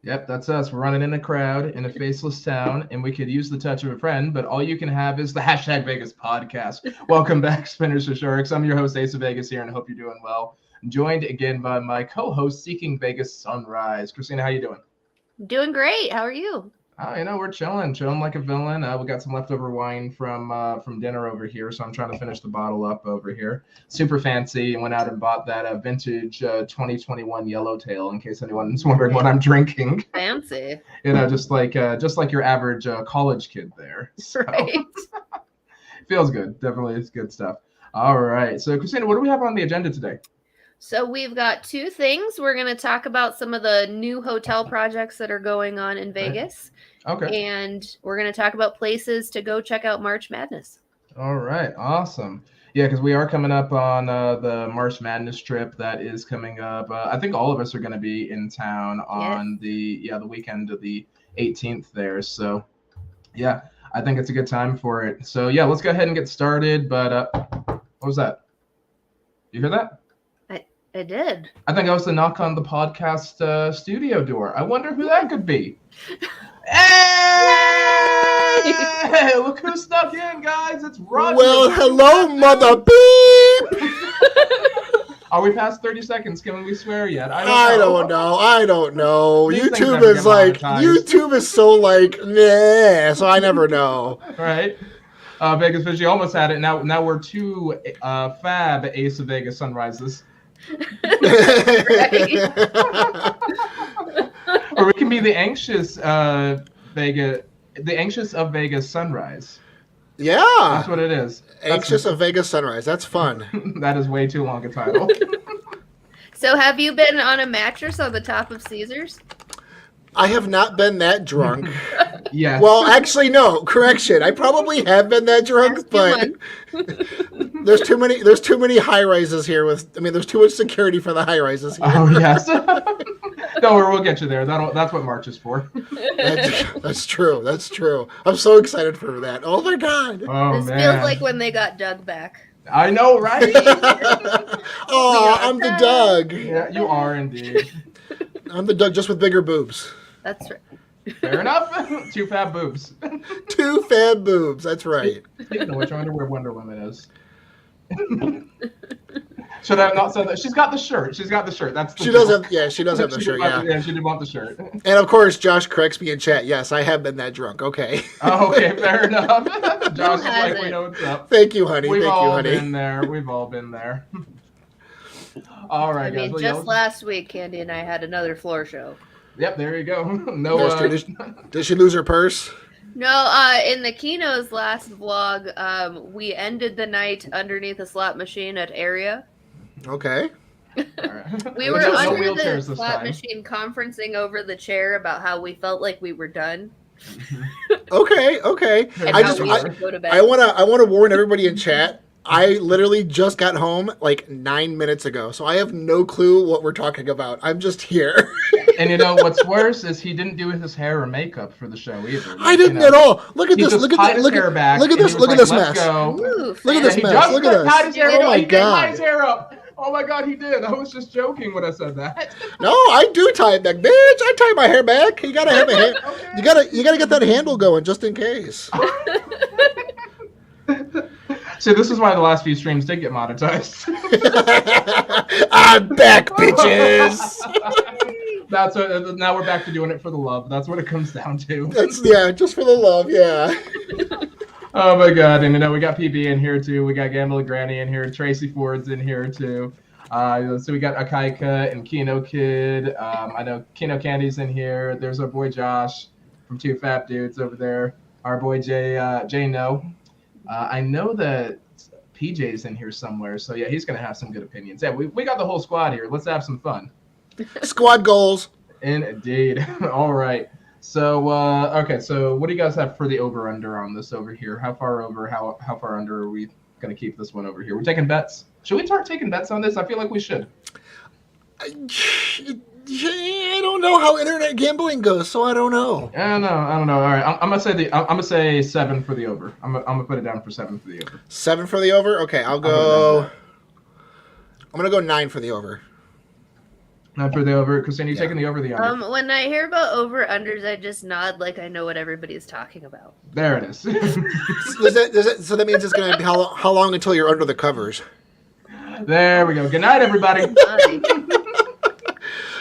Yep, that's us. We're running in a crowd in a faceless town, and we could use the touch of a friend, but all you can have is the hashtag Vegas podcast. Welcome back, Spinners for Sharks. I'm your host, Ace of Vegas here, and I hope you're doing well. I'm joined again by my co-host, Seeking Vegas Sunrise. Christina, how you doing? Doing great. How are you? We're chilling like a villain. We got some leftover wine from dinner over here, so I'm trying to finish the bottle up over here. Super fancy. Went out and bought that vintage 2021 Yellowtail. In case anyone's wondering what I'm drinking. Fancy. Just like your average college kid there. So, Right. feels good. Definitely, it's good stuff. All right. So, Christina, what do we have on the agenda today? So we've got two things. We're going to talk about some of the new hotel projects that are going on in Vegas. Okay. And we're going to talk about places to go check out March Madness. All right. Awesome. Yeah, because we are coming up on the March Madness trip that is coming up. I think all of us are going to be in town on the weekend of the 18th there. So, yeah, I think it's a good time for it. So, yeah, let's go ahead and get started. But what was that? You hear that? I did. I think I was the knock on the podcast studio door. I wonder who that could be. Hey! Look who snuck in, guys. It's Roger. Well, hello, mother beep. Are we past 30 seconds? Can we swear yet? I don't know. These things YouTube never is get like, monetized. YouTube is so like, nah, so I never know. Right? Vegas Fish, you almost had it. Now we're two fab Ace of Vegas Sunrises. Or we can be the anxious of Vegas Sunrise. Yeah. That's what it is. Anxious of Vegas Sunrise. That's fun. That is way too long a title. So have you been on a mattress on the top of Caesars? I have not been that drunk. Yes. Well, actually, no. Correction. I probably have been that drunk, but there's too many high rises here. There's too much security for the high rises here. Oh yes. Don't worry, we'll get you there. That's what March is for. That's true. That's true. I'm so excited for that. Oh my god. Oh This man. feels like when they got Doug back. I know, right? Oh, I'm the Doug. Yeah, you are indeed. I'm the Doug, just with bigger boobs. That's right. Fair enough. Two fab boobs. Two fab boobs. That's right. Speaking of which, I wonder where Wonder Woman is. Should I have not said that? She's got the shirt. That's the She does joke. have. Yeah, she does have the shirt. Yeah. Yeah, she did want the shirt. And of course, Josh corrects me in chat. Yes, I have been that drunk. Okay. Oh, okay, fair enough. Josh is like, hasn't? we know what's up. Thank you, honey. We've Thank you, all honey. been there. We've all been there. All right, guys. Well, just last week, Candy and I had another floor show. Yep, there you go. No. Did she lose her purse? No, in the Kino's last vlog, we ended the night underneath a slot machine at Area. Okay. All right. We were No under wheelchairs the this slot time. machine conferencing over the chair about how we felt like we were done. Okay. And I how just we I, should go to bed. I wanna warn everybody in chat. I literally just got home like 9 minutes ago, so I have no clue what we're talking about. I'm just here. And you know what's worse is he didn't do his hair or makeup for the show either. I didn't at all. Look at He this. just Look tied at his this. hair back, Look at and this. he was Look at like, this "Let's mess. go." Ooh, Look at this He mess. just Look at tied this. his hair Oh up. my He did tie god. his hair up. Oh my god, he did. I was just joking when I said that. No, I do tie it back, bitch. I tie my hair back. You gotta have a hand. Okay. You gotta get that handle going just in case. See, this is why the last few streams did get monetized. I'm back, bitches. That's what, now we're back to doing it for the love. That's what it comes down to. Just for the love, yeah. Oh my god, and you know we got PB in here too. We got Gambling Granny in here. Tracy Ford's in here too. So we got Akaika and Kino Kid. I know Kino Candy's in here. There's our boy Josh from Two Fat Dudes over there. Our boy Jay No. I know that PJ's in here somewhere, so yeah, he's gonna have some good opinions. Yeah, we got the whole squad here. Let's have some fun. Squad goals. Indeed. All right. So okay. So what do you guys have for the over under on this over here? How far over? How far under are we gonna keep this one over here? We're taking bets. Should we start taking bets on this? I feel like we should. I don't know how internet gambling goes, so I don't know. I don't know. All right. I'm gonna say 7 for the over. I'm gonna put it down for 7 for the over. 7 for the over. Okay, I'll go. I'm gonna go 9 for the over. For the over, Christina, you taking the over, the under? When I hear about over unders, I just nod like I know what everybody's talking about. There it is. So that means it's going to be how long until you're under the covers? There we go. Good night, everybody.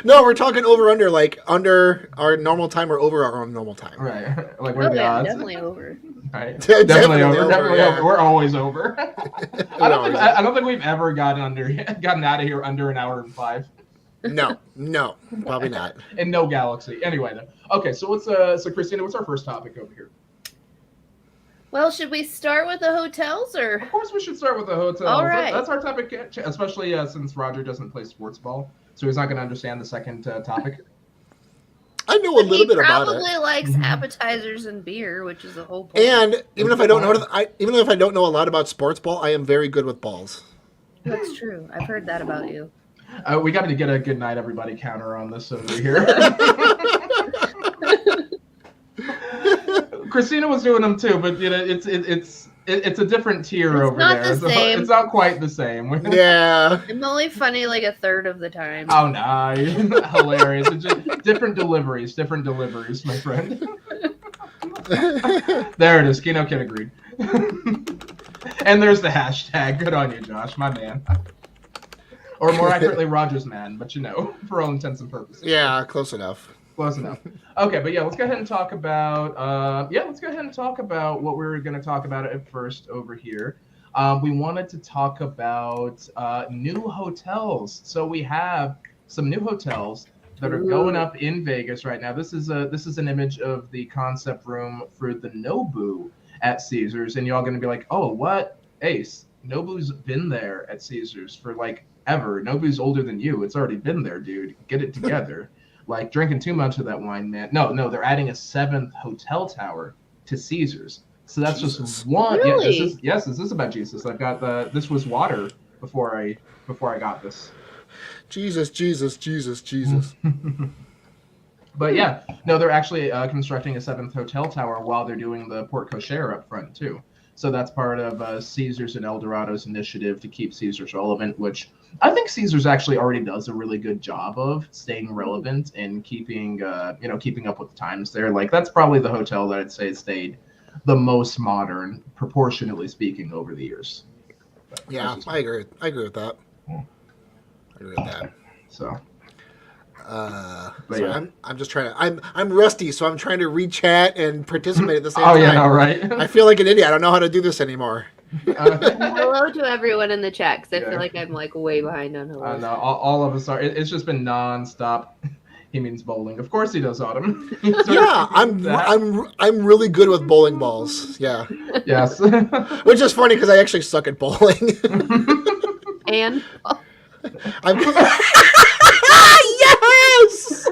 No, we're talking over under, like under our normal time or over our normal time. Right. Like what are the odds? Definitely over. Right. Definitely over. Definitely yeah. over. We're always over. I don't think we've ever gotten out of here under an hour and 5. No, probably not. In no galaxy. Anyway, then. Okay, so so Christina, what's our first topic over here? Well, should we start with the hotels, or? Of course, we should start with the hotels. All right. That's our topic, especially since Roger doesn't play sports ball, so he's not going to understand the second topic. I know a little bit about it. He probably likes appetizers and beer, which is the whole point. And even if I don't know a lot about sports ball, I am very good with balls. That's true. I've heard that about you. We got to get a good night, everybody counter on this over here. Christina was doing them too, but you know it's a different tier over not there. The same. It's not quite the same. Yeah. I'm only funny like a third of the time. Oh no, hilarious! It's just different deliveries, my friend. There it is. Kino Kid agreed. And there's the hashtag. Good on you, Josh, my man. Or more accurately, Roger's man, but you know, for all intents and purposes. Yeah, close enough. Close enough. Okay, but yeah, let's go ahead and talk about what we're going to talk about at first over here. We wanted to talk about new hotels. So we have some new hotels that are going up in Vegas right now. This is an image of the concept room for the Nobu at Caesars, and y'all going to be like, "Oh, what? Ace, Nobu's been there at Caesars for like ever. Nobu's older than you. It's already been there, dude. Get it together." Like drinking too much of that wine, man. No, they're adding a 7th hotel tower to Caesars. So that's just one. Really? This is about Jesus. I've got this was water before I got this. Jesus. But yeah, no, they're actually constructing a 7th hotel tower while they're doing the Port Cochere up front too. So that's part of Caesars and Eldorado's initiative to keep Caesars relevant, which I think Caesars actually already does a really good job of staying relevant and keeping up with the times there. Like that's probably the hotel that I'd say stayed the most modern, proportionately speaking, over the years. Yeah, I agree with that. I agree with that. So. But yeah. I'm just trying to. I'm rusty, so I'm trying to re-chat and participate at the same time. Oh yeah, no, right. I feel like an idiot. I don't know how to do this anymore. Hello to everyone in the chat, because I feel like I'm like way behind on hello. No, all of us are. It's just been non-stop. He means bowling. Of course he does, Autumn. Yeah, I'm really good with bowling balls. Yeah. Yes. Which is funny because I actually suck at bowling. And. Yes!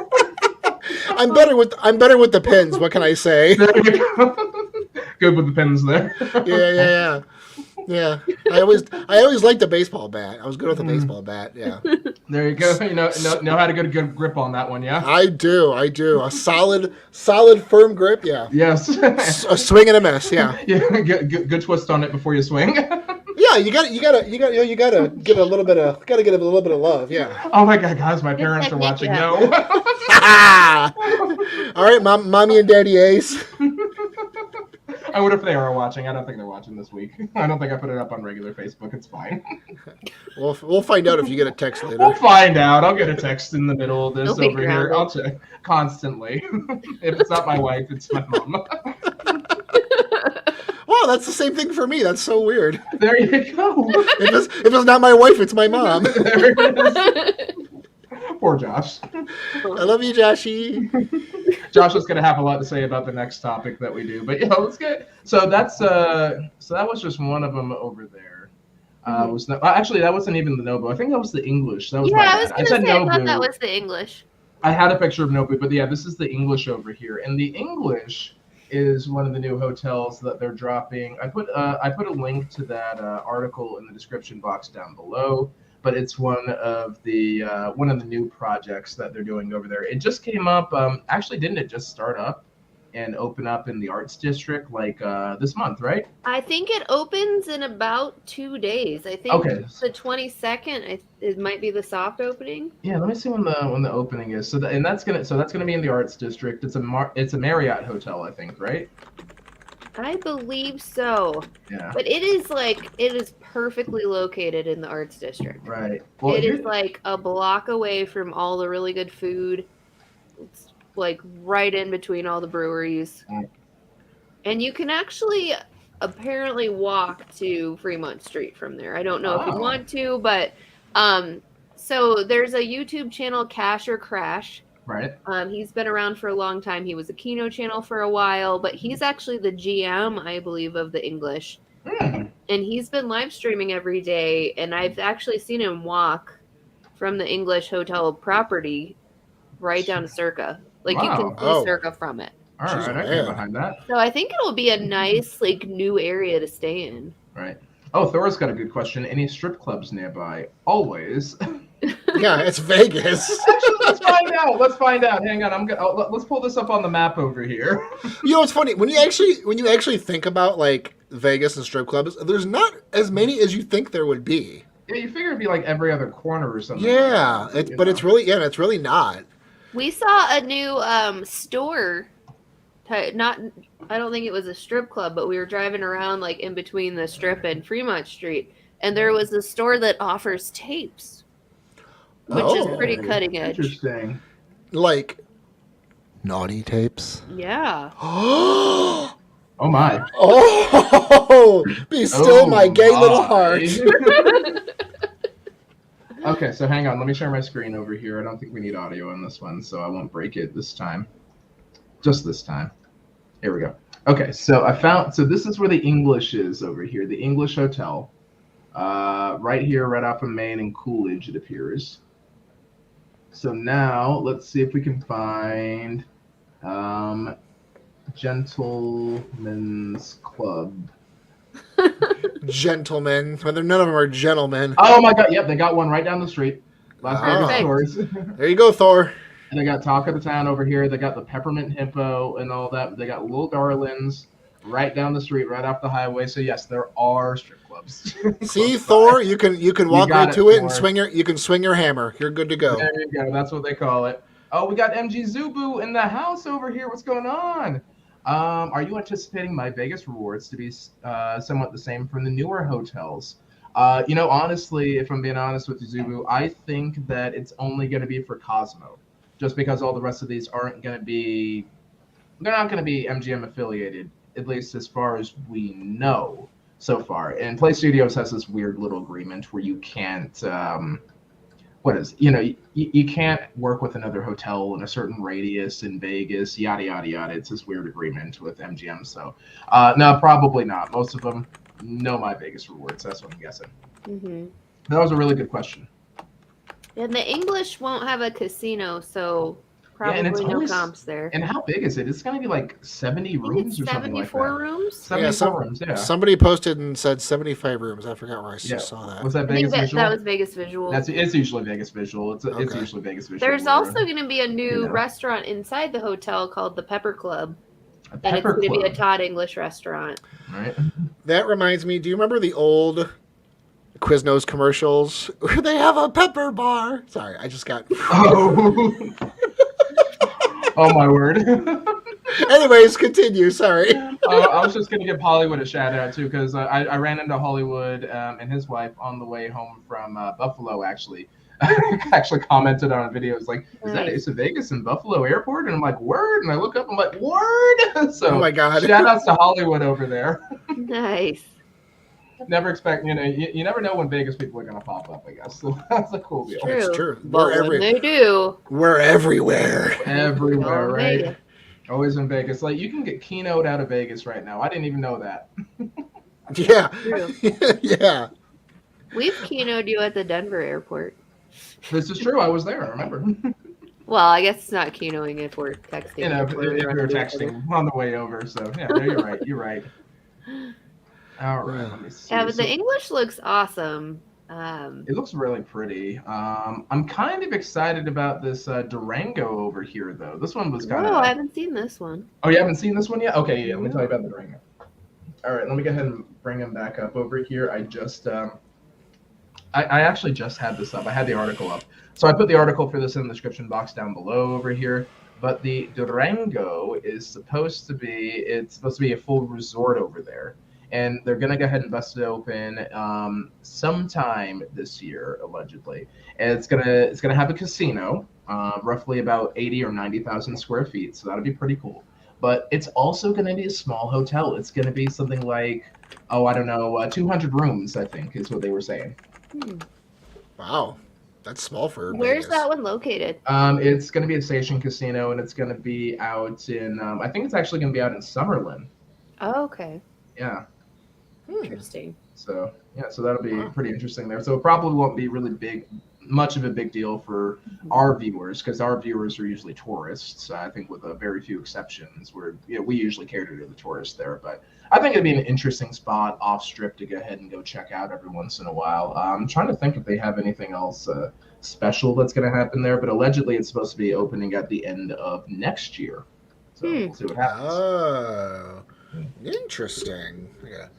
I'm better with the pins. What can I say? There you go. Good with the pins there. Yeah. I always liked the baseball bat. I was good with the baseball bat. Yeah. There you go. You know how to get a good grip on that one. Yeah. I do. A solid, firm grip. Yeah. Yes. A swing and a miss. Yeah. Yeah. Good twist on it before you swing. Yeah, you gotta give it a little bit of love. Yeah. Oh my God, guys, my parents are watching. No. All right, mommy and daddy Ace. I would if they are watching. I don't think they're watching this week. I don't think I put it up on regular Facebook. It's fine. We'll find out if you get a text later. We'll find out. I'll get a text in the middle of this over here. I'll check constantly. If it's not my wife, it's my mom. Wow, that's the same thing for me. That's so weird. There you go. If it's not my wife, it's my mom. There it is. Poor Josh. I love you, Joshy. Josh is going to have a lot to say about the next topic that we do, but yeah, let's get. So that was just one of them over there. Actually, that wasn't even the Nobu. I think that was the English. That was I was going to say Nobu. I thought that was the English. I had a picture of Nobu, but yeah, this is the English over here, and the English is one of the new hotels that they're dropping. I put a link to that article in the description box down below. But it's one of the new projects that they're doing over there. It just came up. Actually, didn't it just start up and open up in the Arts District like this month, right? I think it opens in about 2 days. I think Okay. the 22nd. It might be the soft opening. Yeah, let me see when the opening is. So that's gonna be in the Arts District. It's a Marriott hotel, I think, right? I believe so. Yeah. But it is perfectly located in the Arts District. Right. Well, It is like a block away from all the really good food. It's like right in between all the breweries. Mm. And you can actually apparently walk to Fremont Street from there. I don't know if you want to, but so there's a YouTube channel, Cash or Crash. Right. He's been around for a long time. He was a Kino channel for a while, but he's actually the GM, I believe, of the English. Mm. And he's been live streaming every day, and I've actually seen him walk from the English hotel property right down to Circa. Like you can see Circa from it. All right, I can get behind that. So I think it'll be a nice, like, new area to stay in. Right. Oh, Thor's got a good question. Any strip clubs nearby? Always. Yeah, it's Vegas. Actually, let's find out. Let's find out. Hang on. Let's pull this up on the map over here. You know, it's funny when you actually think about like Vegas and strip clubs. There's not as many as you think there would be. Yeah, you figure it'd be like every other corner or something. Yeah, like it's really not. We saw a new store. I don't think it was a strip club, but we were driving around like in between the Strip and Fremont Street, and there was a store that offers tapes, which is pretty cutting edge. Interesting. Like naughty tapes. Yeah. Oh my. Oh, be still my gay little heart. Okay, so hang on. Let me share my screen over here. I don't think we need audio on this one, so I won't break it this time. Just this time. Here we go. Okay, so this is where the English is over here, the English Hotel. Right here, right off of Main and Coolidge, it appears. So now, let's see if we can find Gentlemen's Club. Gentlemen. Well, none of them are gentlemen. Oh my god, yep, they got one right down the street. Las Vegas stores. There you go, Thor. And they got Talk of the Town over here. They got the Peppermint Hippo and all that. They got Little Darlings right down the street, right off the highway. So yes, there are strip clubs. See, Thor, you can walk right to it and Thor. you can swing your hammer. You're good to go. There you go. That's what they call it. Oh, we got MG Zubu in the house over here. What's going on? Are you anticipating my Vegas rewards to be somewhat the same from the newer hotels? Honestly, if I'm being honest with you, Zubu, I think that it's only going to be for Cosmo. Just because all the rest of these they're not going to be MGM affiliated, at least as far as we know so far. And Play Studios has this weird little agreement where you can't, you can't work with another hotel in a certain radius in Vegas, yada, yada, yada. It's this weird agreement with MGM. So, no, probably not. Most of them know my Vegas rewards. That's what I'm guessing. Mm-hmm. That was a really good question. And the English won't have a casino, so probably no comps there. And how big is it? It's going to be like 70 rooms or something like that. 74 rooms? 74 rooms, yeah. Somebody posted and said 75 rooms. I forgot where I saw that. Was that Vegas Visual? That was Vegas Visual. It's usually Vegas Visual. It's usually Vegas Visual. There's also going to be a new restaurant inside the hotel called the Pepper Club. And it's going to be a Todd English restaurant. Right. That reminds me, do you remember the old Quiznos commercials where they have a pepper bar? Sorry, I just got... Oh my word. Anyways, continue. Sorry. I was just going to give Hollywood a shout out too, because I ran into Hollywood and his wife on the way home from Buffalo, actually. Actually commented on a video. It's like, is that Ace of Vegas in Buffalo Airport? And I'm like, word. And I look up, I'm like, word. So, oh my God. Shout outs to Hollywood over there. Nice. Never expect, you never know when Vegas people are going to pop up, I guess. So that's a cool deal. It's true. But when they do, we're everywhere. Everywhere, right? Vegas. Always in Vegas. Like, you can get keynote out of Vegas right now. I didn't even know that. Yeah. True. Yeah. We've keynoted you at the Denver airport. This is true. I was there, I remember. Well, I guess it's not keynoting if we're texting. If you're texting on the way over. So, yeah, no, you're right. All right, let me see. Yeah, but the English looks awesome. Um, It looks really pretty. I'm kind of excited about this Durango over here, though. This one was kind Whoa, I of. haven't seen this one. Oh, you haven't seen this one yet? Okay, yeah. Let me tell you about No. the Durango. All right, let me go ahead and bring him back up over here. I actually just had this up. I had the article up. So I put the article for this in the description box down below over here. But the Durango is it's supposed to be a full resort over there. And they're going to go ahead and bust it open sometime this year, allegedly. And it's gonna have a casino, roughly about 80 or 90,000 square feet. So that'll be pretty cool. But it's also going to be a small hotel. It's going to be something like, oh, I don't know, 200 rooms, I think, is what they were saying. Hmm. Wow, that's small for Where's Vegas. that one located? It's going to be a station casino, and it's going to be out in. I think it's actually going to be out in Summerlin. Oh, okay. Yeah. Interesting. So yeah, so that'll be Wow. pretty interesting there. So it probably won't be really much of a big deal for our viewers because our viewers are usually tourists. I think with a very few exceptions, where we usually cater to the tourists there. But I think it'd be an interesting spot off strip to go ahead and go check out every once in a while. I'm trying to think if they have anything else special that's going to happen there, but allegedly it's supposed to be opening at the end of next year. So we'll see what happens. Oh, interesting. I gotta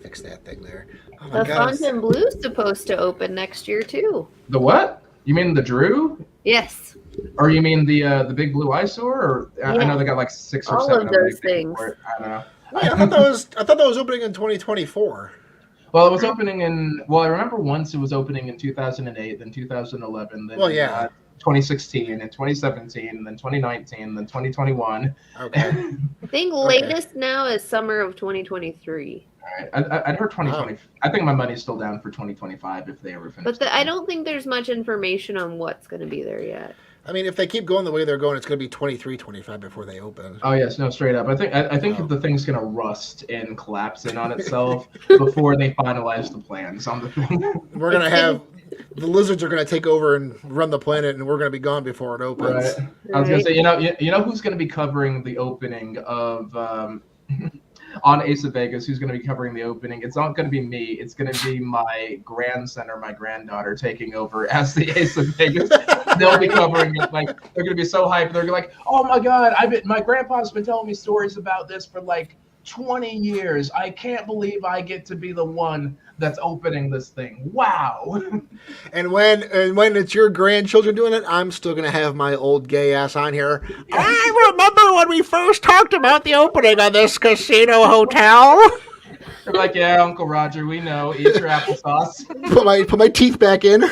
fix that thing there. Oh my The god. Fountainbleau's supposed to open next year too. The what? You mean the Drew? Yes. Or you mean the big blue eyesore? Or I Yeah. know they got like 6 or All 7 of those them things. for it. I don't know. Wait, I thought that was opening in 2024. Well, it was opening in. Well, I remember once it was opening in 2008, then 2011, then Well, yeah. 2016, and 2017, then 2019, then 2021. Okay. I think Okay. latest now is summer of 2023. All right, I'd heard 2020. Wow. I think my money's still down for 2025 if they ever finish. But I don't think there's much information on what's going to be there yet. I mean, if they keep going the way they're going, it's going to be 23, 25 before they open. Oh yes, no, straight up. I think Oh. the thing's gonna rust and collapse in on itself before they finalize the plans on the thing. We're going to have the lizards are going to take over and run the planet, and we're going to be gone before it opens. Right. I was gonna say, you know who's gonna be covering the opening of on Ace of Vegas? Who's gonna be covering the opening? It's not gonna be me. It's gonna be my grandson or my granddaughter taking over as the Ace of Vegas. They'll be covering it. Like they're gonna be so hyped. They're like, oh my god, my grandpa's been telling me stories about this for like 20 years. I can't believe I get to be the one that's opening this thing. Wow. And when it's your grandchildren doing it, I'm still going to have my old gay ass on here. I remember when we first talked about the opening of this casino hotel. They're like, yeah, Uncle Roger, we know. Eat your applesauce. Put my teeth back in.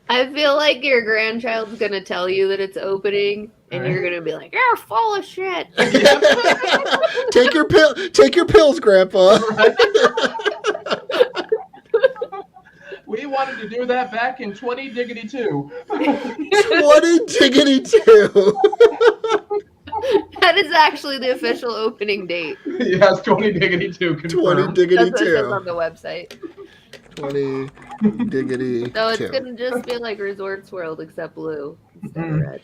I feel like your grandchild's going to tell you that it's opening, and Right. you're going to be like, you're full of shit. Take your pills, Grandpa. We wanted to do that back in 20 diggity 2. 20 diggity 2. That is actually the official opening date. Yes, 20 diggity 2 20 confirmed. diggity That's what it says on 2. the website. 20 diggity So it's 2. going to just be like Resorts World, except blue instead of red.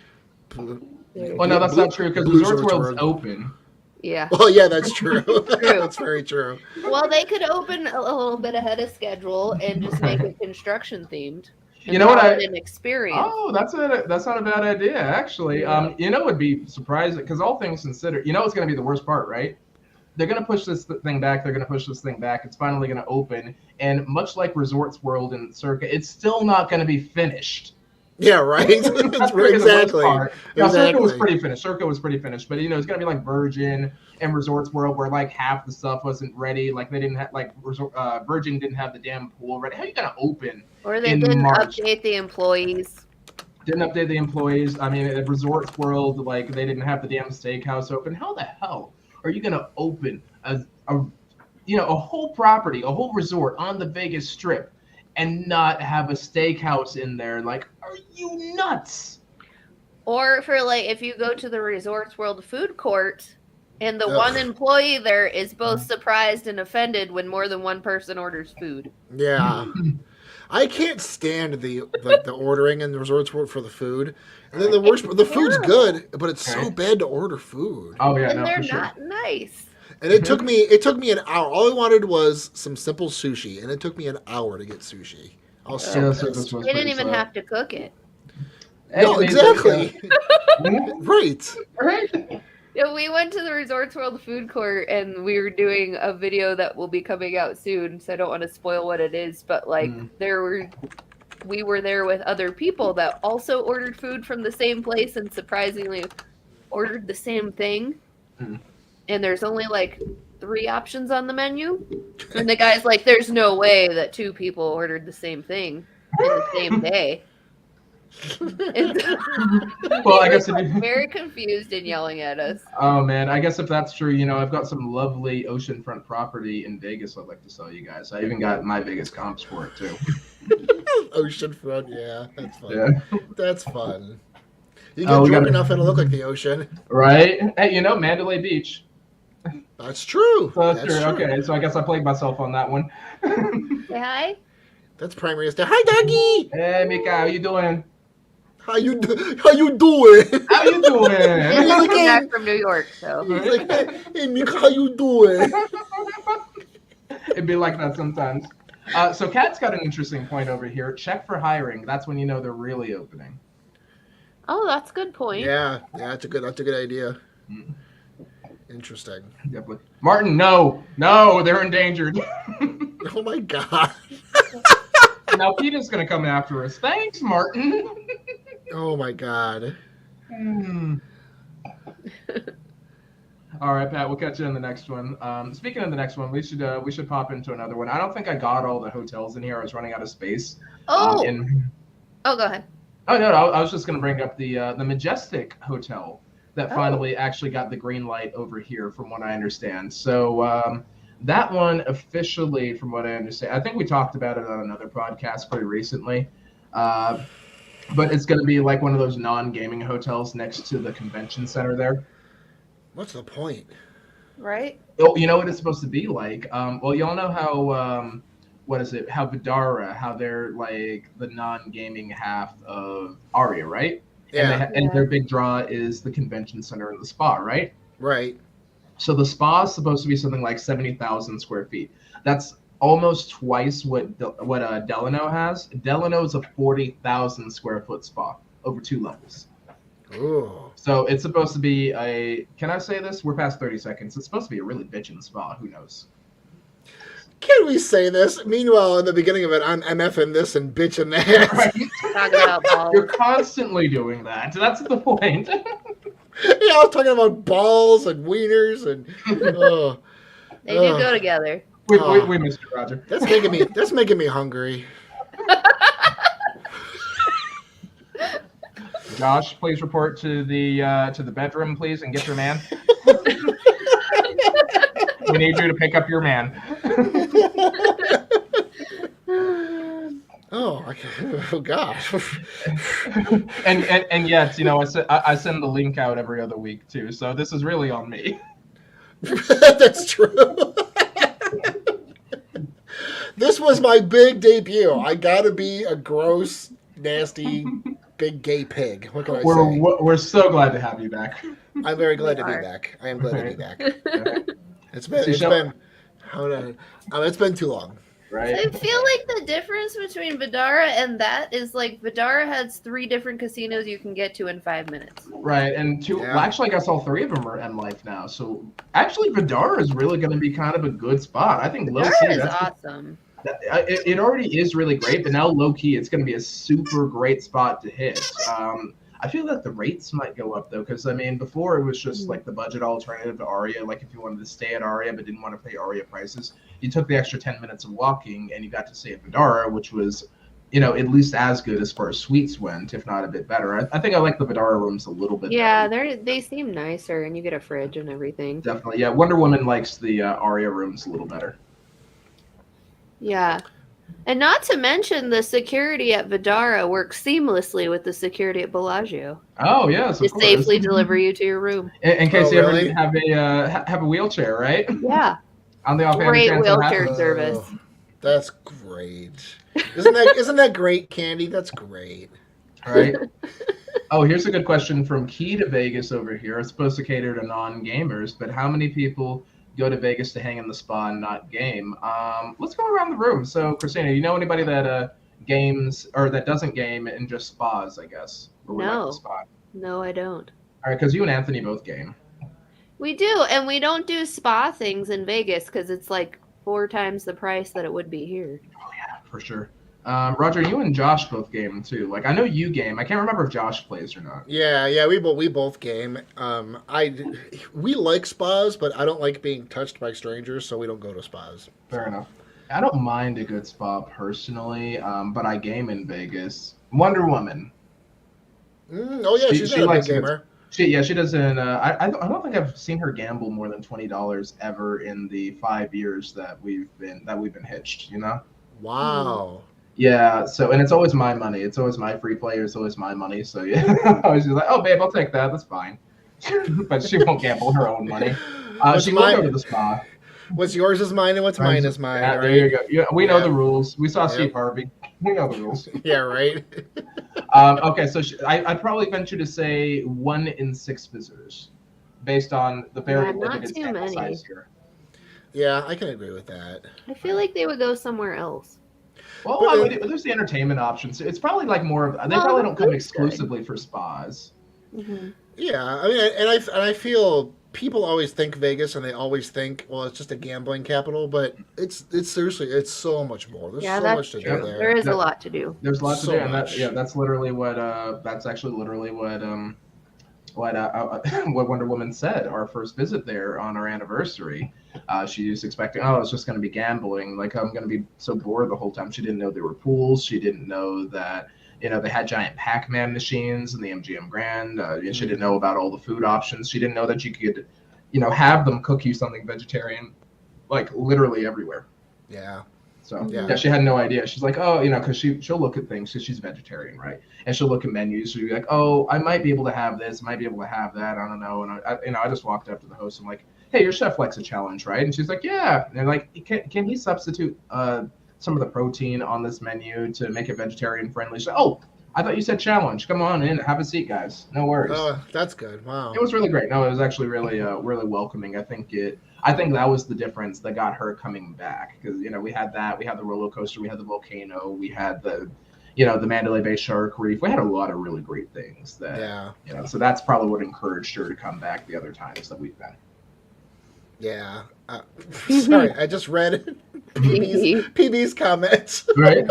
There you Well, go. no, that's not true because Blue Resorts Resorts World's World. open. Yeah. Oh, yeah, that's true. That's very true. Well, they could open a little bit ahead of schedule and just make it construction themed. You know what call I- it an experience. Oh, that's not a bad idea, actually. You know, would be surprising because all things considered, you know, it's going to be the worst part, right? They're going to push this thing back. They're going to push this thing back. It's finally going to open, and much like Resorts World and Circa, it's still not going to be finished. Yeah, right. That's really the worst Exactly. part. Now, Circa was Exactly. pretty finished. Circa was pretty finished, but you know, it's gonna be like Virgin and Resorts World, where like half the stuff wasn't ready. Like they didn't have Virgin didn't have the damn pool ready. How are you gonna open? Or they in didn't March. update the employees. Didn't update the employees. I mean, at Resorts World, like they didn't have the damn steakhouse open. How the hell are you gonna open a whole property, a whole resort on the Vegas Strip, and not have a steakhouse in there? Like, are you nuts? Or for like if you go to the Resorts World food court and the Ugh. one employee there is both surprised and offended when more than one person orders food. Yeah. I can't stand the ordering in the Resorts World for the food. And then the food's good, but it's so Right. bad to order food. Oh yeah, And no, they're for sure. not nice. And it took me an hour. All I wanted was some simple sushi, and it took me an hour to get sushi. I was so Yeah, pissed. service was They didn't pretty even slow. have to cook it. Hey, No, I mean, there you exactly. go. Right. Right. Yeah, we went to the Resorts World food court and we were doing a video that will be coming out soon, so I don't want to spoil what it is, but like we were there with other people that also ordered food from the same place and surprisingly ordered the same thing. Mm. And there's only like 3 options on the menu. And the guy's like, there's no way that 2 people ordered the same thing in the same day. Well, I He guess was, if you, very confused and yelling at us. oh man, I guess if that's true, I've got some lovely oceanfront property in Vegas I'd like to sell you guys. I even got my Vegas comps for it too. Oceanfront, yeah, that's fun. Yeah. That's fun. You Oh, get we drunk gotta- enough, it'll look like the ocean. Right? Hey, Mandalay Beach. That's true. So that's That's true. true. Okay, so I guess I played myself on that one. Say hi. That's primary estate. Hi, doggy. Hey, Mika, how you doing? How you doing? How you This doing? is coming back from New York, so. He's like, hey, Mika, how you doing? It'd be like that sometimes. So Kat's got an interesting point over here. Check for hiring. That's when you know they're really opening. Oh, that's a good point. Yeah, that's a good idea. Mm. Interesting. Definitely. Martin, no, they're endangered. Oh my god. Now Peter's gonna come after us. Thanks, Martin. Oh my god. All right, Pat. We'll catch you in the next one. Speaking of the next one, we should pop into another one. I don't think I got all the hotels in here. I was running out of space. Oh, Oh go ahead. no, I was just gonna bring up the Majestic Hotel that Oh. finally actually got the green light over here, from what I understand. So that one officially, from what I understand, I think we talked about it on another podcast pretty recently. But it's going to be like one of those non-gaming hotels next to the convention center there. What's the point? Right? Oh, you know what it's supposed to be like? Well, y'all know how, what is it? How Vidara, how they're like the non-gaming half of Aria, right? Yeah. And their big draw is the convention center and the spa, right? Right. So the spa is supposed to be something like 70,000 square feet. That's almost twice what Delano has. Delano is a 40,000 square foot spa over 2 levels. Ooh. So it's supposed to be can I say this? We're past 30 seconds. It's supposed to be a really bitchin' spa. Who knows? Can we say this? Meanwhile, in the beginning of it, I'm MFing this and bitching that. Right? Talking about balls. You're constantly doing that. That's the point. Yeah, I was talking about balls and wieners and oh, They do go together. we missed you, Roger. that's making me hungry. Josh, please report to the bedroom, please, and get your man. We need you to pick up your man. Oh gosh. and yet, I send the link out every other week too. So this is really on me. That's true. This was my big debut. I gotta be a gross, nasty, big gay pig. What can I say? We're so glad to have you back. I'm very glad to be are. back. I am glad to be back. It's been too long. Right. I feel like the difference between Vidara and that is like Vidara has 3 different casinos you can get to in 5 minutes. Right, and well, actually, I guess all 3 of them are M Life now. So actually, Vidara is really going to be kind of a good spot. I think low key, Vidara is awesome. It already is really great, but now low key, it's going to be a super great spot to hit. I feel like the rates might go up though, because I mean, before it was just like the budget alternative to Aria. Like if you wanted to stay at Aria but didn't want to pay Aria prices, you took the extra 10 minutes of walking and you got to stay at Vidara, which was, at least as good as far as suites went, if not a bit better. I think I like the Vidara rooms a little bit. Yeah, better. they seem nicer, and you get a fridge and everything. Definitely, yeah. Wonder Woman likes the Aria rooms a little better. Yeah. And not to mention the security at Vidara works seamlessly with the security at Bellagio. Oh yes, to safely deliver you to your room. In case you really? ever have a wheelchair, right? Yeah. On the offhand Great chance that wheelchair happens. service. That's great. Isn't that great, Candy? That's great. Right. Oh, here's a good question from Key to Vegas over here. It's supposed to cater to non-gamers, but how many people go to Vegas to hang in the spa and not game. Let's go around the room. So, Christina, you know anybody that games or that doesn't game in just spas? I guess. Or we like the No. spa. No, I don't. All right, because you and Anthony both game. We do, and we don't do spa things in Vegas because it's like 4 times the price that it would be here. Oh yeah, for sure. Roger, you and Josh both game too. Like I know you game. I can't remember if Josh plays or not. Yeah, we both game. We like spas, but I don't like being touched by strangers, so we don't go to spas. Fair enough. I don't mind a good spa personally, but I game in Vegas. Wonder Woman. Oh yeah, she's not a big gamer. She doesn't. I don't think I've seen her gamble more than $20 ever in the 5 years that we've been hitched. You know. Wow. Yeah. So and it's always my money. It's always my free play. It's always my money. So yeah, I was just like, oh babe, I'll take that. That's fine. But she won't gamble her own money. She will go to the spa. What's yours is mine, and what's mine is mine. Yeah, right? there you go. Yeah, we know the rules. We saw Steve Harvey. We know the rules. Yeah, right. Okay, so I'd probably venture to say 1 in 6 visitors, based on the very limited sample size here. Yeah, I can agree with that. I feel like they would go somewhere else. Well, there's the entertainment options. It's probably like more of they probably don't come exclusively for spas. Mm-hmm. Yeah, I mean, and I feel people always think Vegas, and they always think, well, it's just a gambling capital, but it's seriously, it's so much more. There's so much to do there. There is a lot to do. There's lots to do, and that's literally what that's actually literally what Wonder Woman said. Our first visit there on our anniversary, she was expecting, oh, it's just going to be gambling. Like I'm going to be so bored the whole time. She didn't know there were pools. She didn't know that. They had giant Pac-Man machines in the MGM Grand. She didn't know about all the food options. She didn't know that you could, have them cook you something vegetarian, like literally everywhere. Yeah. So yeah, she had no idea. She's like, oh, because she'll look at things because she's vegetarian, right? And she'll look at menus. She'll be like, oh, I might be able to have this, might be able to have that. I don't know. And I just walked up to the host. I'm like, hey, your chef likes a challenge, right? And she's like, yeah. And like, can he substitute some of the protein on this menu to make it vegetarian friendly? She's like, oh, I thought you said challenge. Come on in, have a seat, guys. No worries. Oh, that's good. Wow. It was really great. No, it was actually really, really welcoming. I think that was the difference that got her coming back because we had that, we had the roller coaster, we had the volcano, we had the, the Mandalay Bay Shark Reef. We had a lot of really great things that, so that's probably what encouraged her to come back the other times that we've been. Yeah. Sorry, I just read PB's comments. Right.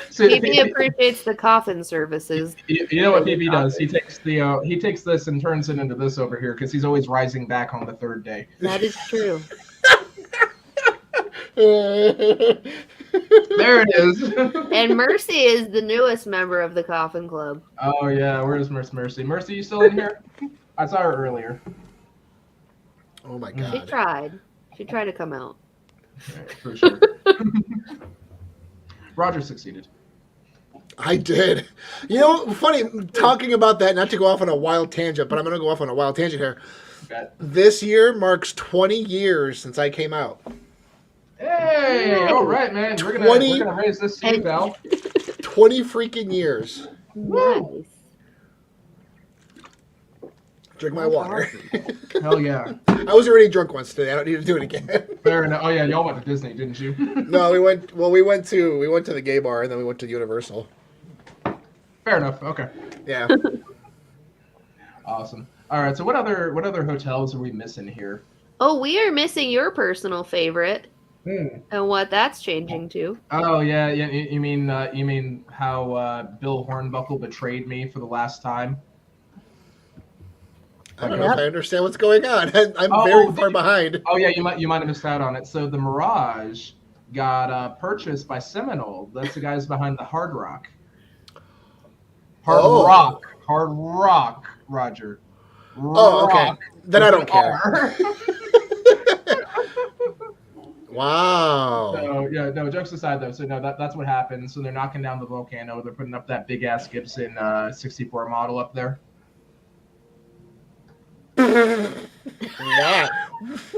So, PB appreciates the coffin services. You know what PB does? He takes this and turns it into this over here because he's always rising back on the 3rd day. That is true. There it is. And Mercy is the newest member of the Coffin Club. Oh yeah, where's Mercy? Mercy, you still in here? I saw her earlier. Oh my god. She tried to come out. Right, for sure. Roger succeeded. I did. Funny, talking about that, not to go off on a wild tangent, but I'm going to go off on a wild tangent here. Okay. This year marks 20 years since I came out. Hey, all right, man. We're gonna raise this to you, pal. 20 freaking years. Nice. Drink my water. Hell yeah. I was already drunk once today. I don't need to do it again. Fair enough. Oh yeah, y'all went to Disney, didn't you? No, we went to the gay bar and then we went to Universal. Fair enough. Okay. Yeah. Awesome. All right. So what other hotels are we missing here? Oh, we are missing your personal favorite. And what that's changing to. Oh yeah. You mean how Bill Hornbuckle betrayed me for the last time? I don't know if I understand what's going on. I'm very far behind. Oh yeah, you might have missed out on it. So the Mirage got purchased by Seminole. That's the guys behind the Hardrock. Hardrock, Roger. Oh, okay. Then I don't care. Wow. So yeah, no, jokes aside though. So no, that's what happened. So they're knocking down the volcano. They're putting up that big ass Gibson 64 model up there.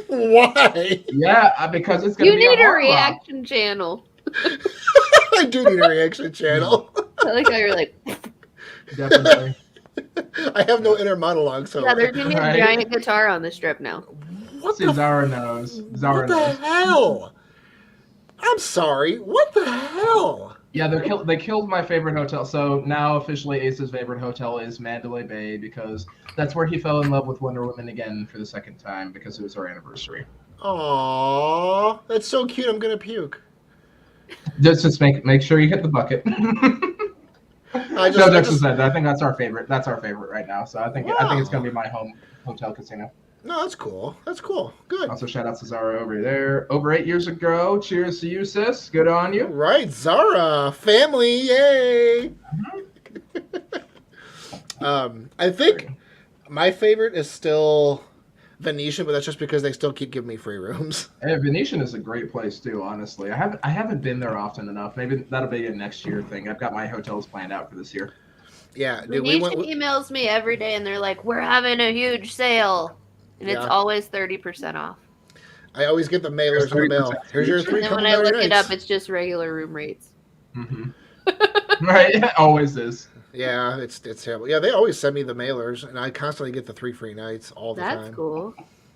Why? Yeah, because it's gonna be You need a reaction channel. I do need a reaction channel. I like how you're like. Definitely. I have no inner monologue, so Yeah, there's gonna be a Right. giant guitar on the strip now. what See, the Zara knows. Zara what the knows. hell? I'm sorry. What the hell? Yeah, they killed my favorite hotel. So now officially Ace's favorite hotel is Mandalay Bay because that's where he fell in love with Wonder Woman again for the second time because it was our anniversary. Aww, that's so cute. I'm gonna puke. Just make sure you hit the bucket. I No, Dex just said I think that's our favorite. That's our favorite right now. So I think it's Wow. gonna be my home hotel casino. no, that's cool. That's cool. Good. Also, shout out to Zara over there. Over 8 years ago. Cheers to you, sis. Good on All you. right, Zara family, yay! I think my favorite is still Venetian, but that's just because they still keep giving me free rooms. Hey, Venetian is a great place too. Honestly, I haven't been there often enough. Maybe that'll be a next year thing. I've got my hotels planned out for this year. Yeah, dude, we Venetian went. emails me every day and they're like, "We're having a huge sale," and it's Yeah. always 30% off. I always get the mailers in the mail. 30% Here's your each. three And then when I complimentary look it nights. up, it's just regular room rates. Mm-hmm. Right, it always is. Yeah, it's terrible. Yeah, they always send me the mailers, and I constantly get the 3 free nights all the That's time. cool.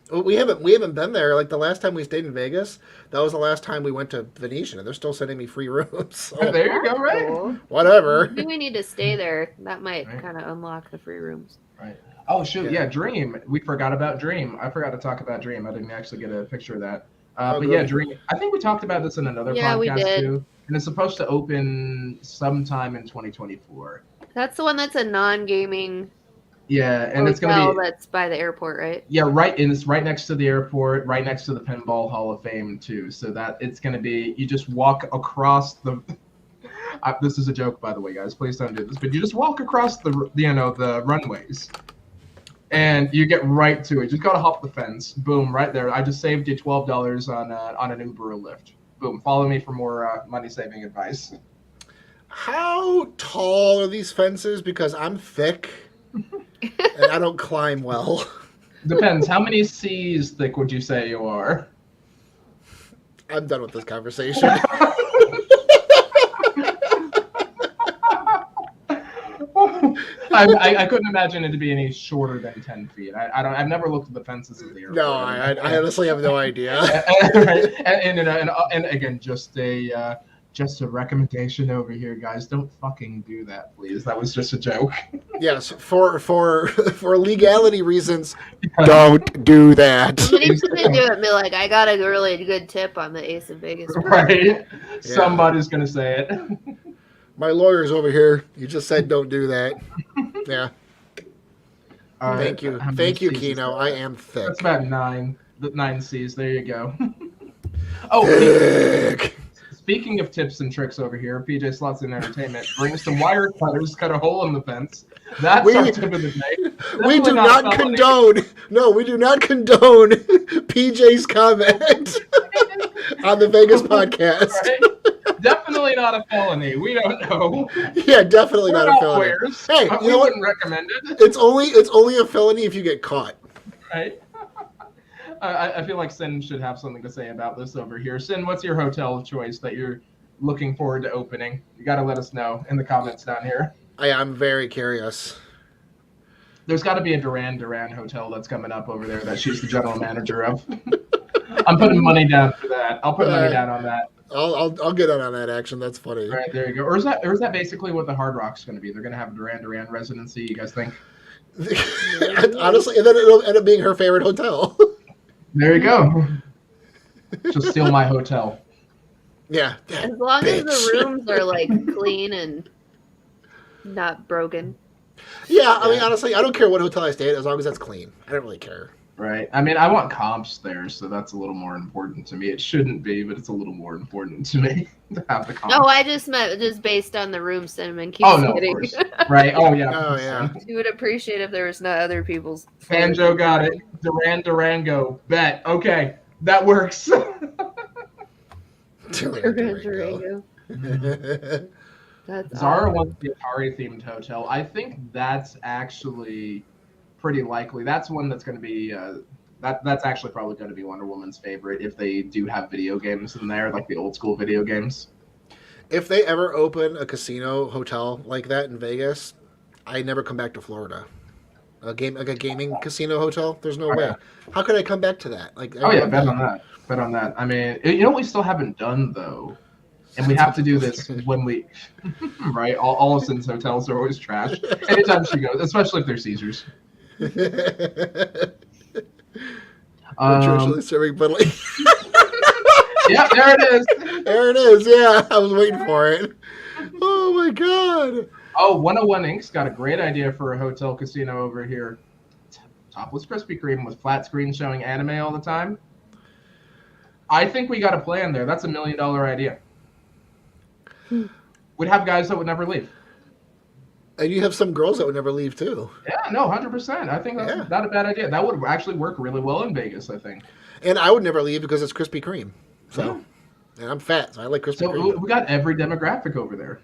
Well, we haven't been there. Like the last time we stayed in Vegas, that was the last time we went to Venetian, and they're still sending me free rooms. So, There you go. Right. Cool. whatever. Maybe we need to stay there. That might Right. kind of unlock the free rooms. Right. Oh shoot, Yeah. yeah, Dream. We forgot about Dream. I forgot to talk about Dream. I didn't actually get a picture of that. Oh, But good. yeah, Dream. I think we talked about this in another Yeah, we podcast did. too. And it's supposed to open sometime in 2024. That's the one that's a non-gaming Yeah, and it's hotel gonna be that's by the airport, right? yeah, right, and it's right next to the airport, right next to the Pinball Hall of Fame too. So that it's gonna be you just walk across the. This is a joke, by the way, guys. Please don't do this. But you just walk across the the runways, and you get right to it. You just gotta hop the fence. Boom, right there. I just saved you $12 on an Uber or Lyft. Boom. Follow me for more money saving advice. How tall are these fences? Because I'm thick, and I don't climb well. Depends. How many C's thick would you say you are? I'm done with this conversation. I couldn't imagine it to be any shorter than 10 feet. I've never looked at the fences of the airport. No, I honestly have no idea. Right. And again, just a recommendation over here, guys. Don't fucking do that, please. That was just a joke. Yes, for legality reasons, don't do that. Somebody should do it and be like, I got a really good tip on the Ace of Vegas. Right? Somebody's gonna say it. My lawyer's over here. You just said don't do that. Yeah. All right. Thank you. How many Thank you, C's is Kino. that? I am thick. That's about 9 C's. There you go. Oh, Thick. speaking of tips and tricks over here, PJ Slots and Entertainment brings some wire cutters, cut a hole in the fence. That's our tip of the day. We Definitely do not not felony. condone. No, we do not condone PJ's comment on the Vegas podcast. Right? Definitely not a felony. We don't know. Yeah, definitely We're not a not felony. lawyers. Hey, but you we know what? wouldn't recommend it. It's only a felony if you get caught. Right? I feel like Sin should have something to say about this over here. Sin, what's your hotel of choice that you're looking forward to opening? You got to let us know in the comments down here. I'm very curious. There's got to be a Duran hotel that's coming up over there that she's the general manager of. I'm putting money down for that. I'll put money down on that. I'll get on that action. That's funny. All right, there you go. Or is that basically what the Hardrock's going to be? They're going to have a Duran residency. You guys think? Honestly, and then it'll end up being her favorite hotel. There you go. Just steal my hotel. Yeah. As long as the Bitch. rooms are like clean and not broken. Yeah, I mean, honestly, I don't care what hotel I stay at as long as that's clean. I don't really care. Right. I mean, I want comps there, so that's a little more important to me. It shouldn't be, but it's a little more important to me to have the comps. No, I just meant just based on the room Cinnamon keeps Oh, no, of getting. course. Right. Oh, yeah. Oh, yeah. You would appreciate if there was not other people's. Banjo got it. Durango. Bet. Okay. That works. Durango. That's Zara awesome. wants the Atari-themed hotel. I think that's actually pretty likely. That's one that's going to be that's actually probably going to be Wonder Woman's favorite if they do have video games in there, like the old school video games. If they ever open a casino hotel like that in Vegas, I never come back to Florida. A gaming casino hotel? There's no Oh, way. yeah. How could I come back to that? Like, I Oh yeah, love bet that. on that. Bet on that. I mean, you know what we still haven't done though, and we have to do this when we, right? All of Sin's hotels are always trash. Anytime she goes, especially if they're Caesars. Nutritionally serving Bud Light. Yeah, there it is. There it is. Yeah, I was waiting for it. Oh my god. Oh, 101 Inc.'s got a great idea for a hotel casino over here. Topless Krispy Kreme with flat screen showing anime all the time. I think we got a plan there. That's $1 million idea. We'd have guys that would never leave. And you have some girls that would never leave too. Yeah, no, 100%. I think that's not a bad idea. That would actually work really well in Vegas, I think. And I would never leave because it's Krispy Kreme. So, and I'm fat, so I like Krispy Kreme. So we got every demographic over there.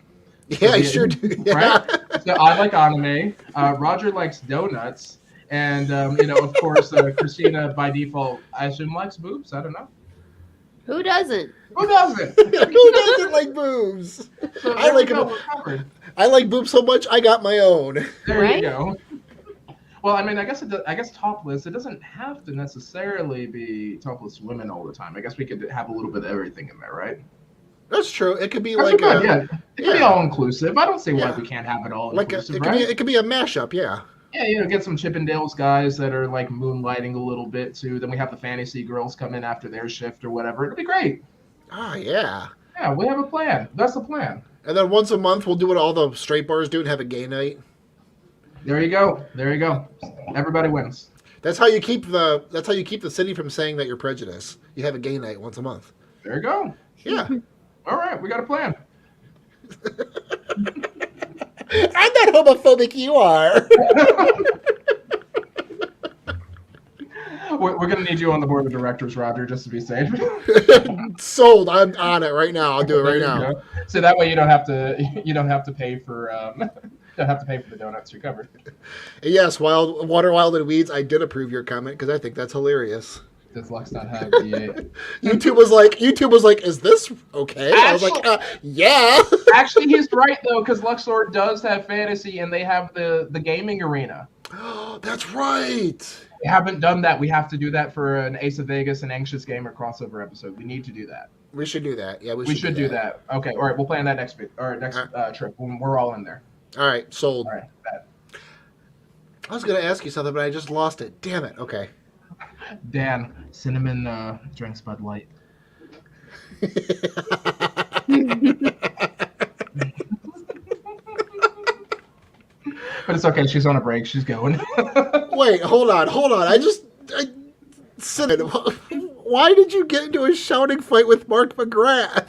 Yeah, I sure do. Yeah. Right? So I like anime. Roger likes donuts. And, of course, Christina, by default, I assume likes boobs. I don't know. Who doesn't? Who doesn't? Who doesn't like boobs? So I like them. I like boobs so much, I got my own. There Right? you go. Well, I mean, I guess topless. It doesn't have to necessarily be topless women all the time. I guess we could have a little bit of everything in there, right? That's true. It could be That's like good, it could be all inclusive. I don't see why Yeah. we can't have it all like inclusive, it could right? be it could be a mashup. Yeah. Yeah, get some Chippendales guys that are like moonlighting a little bit too. Then we have the fantasy girls come in after their shift or whatever. It'll be great. Ah, yeah. Yeah, we have a plan. That's the plan. And then once a month, we'll do what all the straight bars do and have a gay night. There you go. There you go. Everybody wins. That's how you keep the city from saying that you're prejudiced. You have a gay night once a month. There you go. Yeah. All right, we got a plan. I'm not homophobic. You are. We're gonna need you on the board of directors, Roger, just to be safe. Sold. I'm on it right now. I'll do it right now. So that way you don't have to pay for don't have to pay for the donuts. You're covered. Yes, Water, Wild, and Weeds. I did approve your comment because I think that's hilarious. Does Lux not have the? YouTube was like, is this okay? I was like, yeah. Actually, he's right though, because Luxor does have fantasy, and they have the gaming arena. That's right. We haven't done that. We have to do that for an Ace of Vegas and Anxious Gamer crossover episode. We need to do that. We should do that. Yeah, we should do that. Okay, all right. We'll plan that next trip when we're all in there. All right, sold. All right. Bet. I was gonna ask you something, but I just lost it. Damn it. Okay. Dan, cinnamon drinks Bud Light. But it's okay. She's on a break. She's going. Wait, hold on. Cinnamon, why did you get into a shouting fight with Mark McGrath?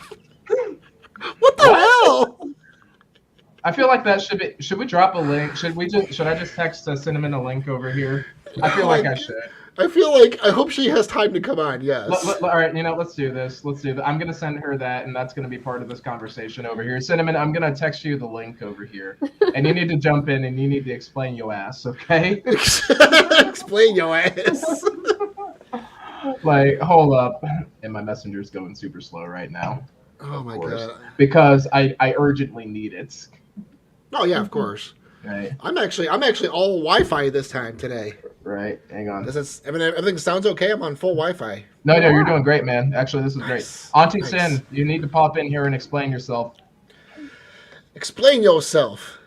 What the hell? I feel like that should be. Should we drop a link? Should I just text Cinnamon a link over here? I feel like I should. I hope she has time to come on. Yes. All right, let's do this. I'm gonna send her that, and that's gonna be part of this conversation over here. Cinnamon, I'm gonna text you the link over here, and you need to jump in and you need to explain your ass, okay? Explain your ass. Like, hold up, and my messenger's going super slow right now. Oh my god. Because I urgently need it. Oh yeah, of course. Right. I'm actually all Wi-Fi this time today. Right. Hang on. Everything sounds okay. I'm on full Wi-Fi. No, you're doing great, man. Actually, this is Nice. great. Auntie Nice. Sin, you need to pop in here and explain yourself. Explain yourself.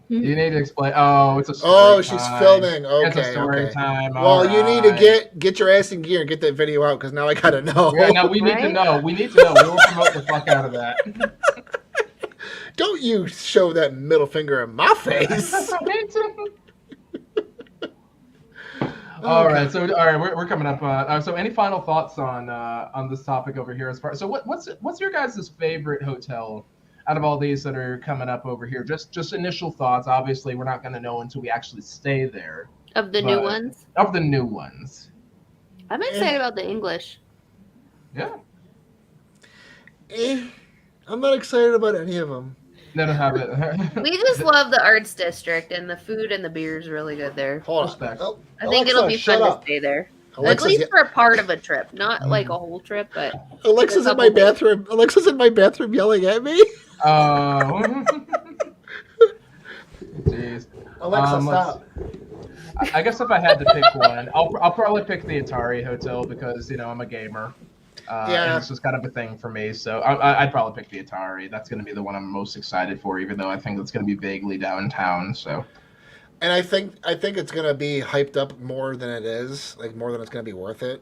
You need to explain. Oh, it's a story Oh, she's time. filming. It's a Okay, story okay. time. Well, you need to Alright. get your ass in gear and get that video out because now I gotta know. Yeah, no, we need to Right? know. We need to know. We will promote the fuck out of that. Don't you show that middle finger in my face. All right, we're coming up. So, any final thoughts on this topic over here? So, what's your guys' favorite hotel out of all these that are coming up over here? Just initial thoughts. Obviously, we're not going to know until we actually stay there. Of the new ones? Of the new ones. I'm excited about the English. Yeah. I'm not excited about any of them. They don't have it. We just love the arts district, and the food and the beer is really good there. Hold on. Respect. Oh, I think Alexa, it'll be shut fun up. to stay there. Alexa's, At least for a part of a trip, not like a whole trip, but Alexa's in my bathroom. Alexa's in my bathroom yelling at me. Oh. Jeez. Alexa, Let's- stop. I guess if I had to pick one, I'll probably pick the Atari Hotel because I'm a gamer, and Yeah, it's just kind of a thing for me. So I'd probably pick the Atari. That's going to be the one I'm most excited for, even though I think it's going to be vaguely downtown. So and I think it's gonna be hyped up more than it is, like more than it's gonna be worth it.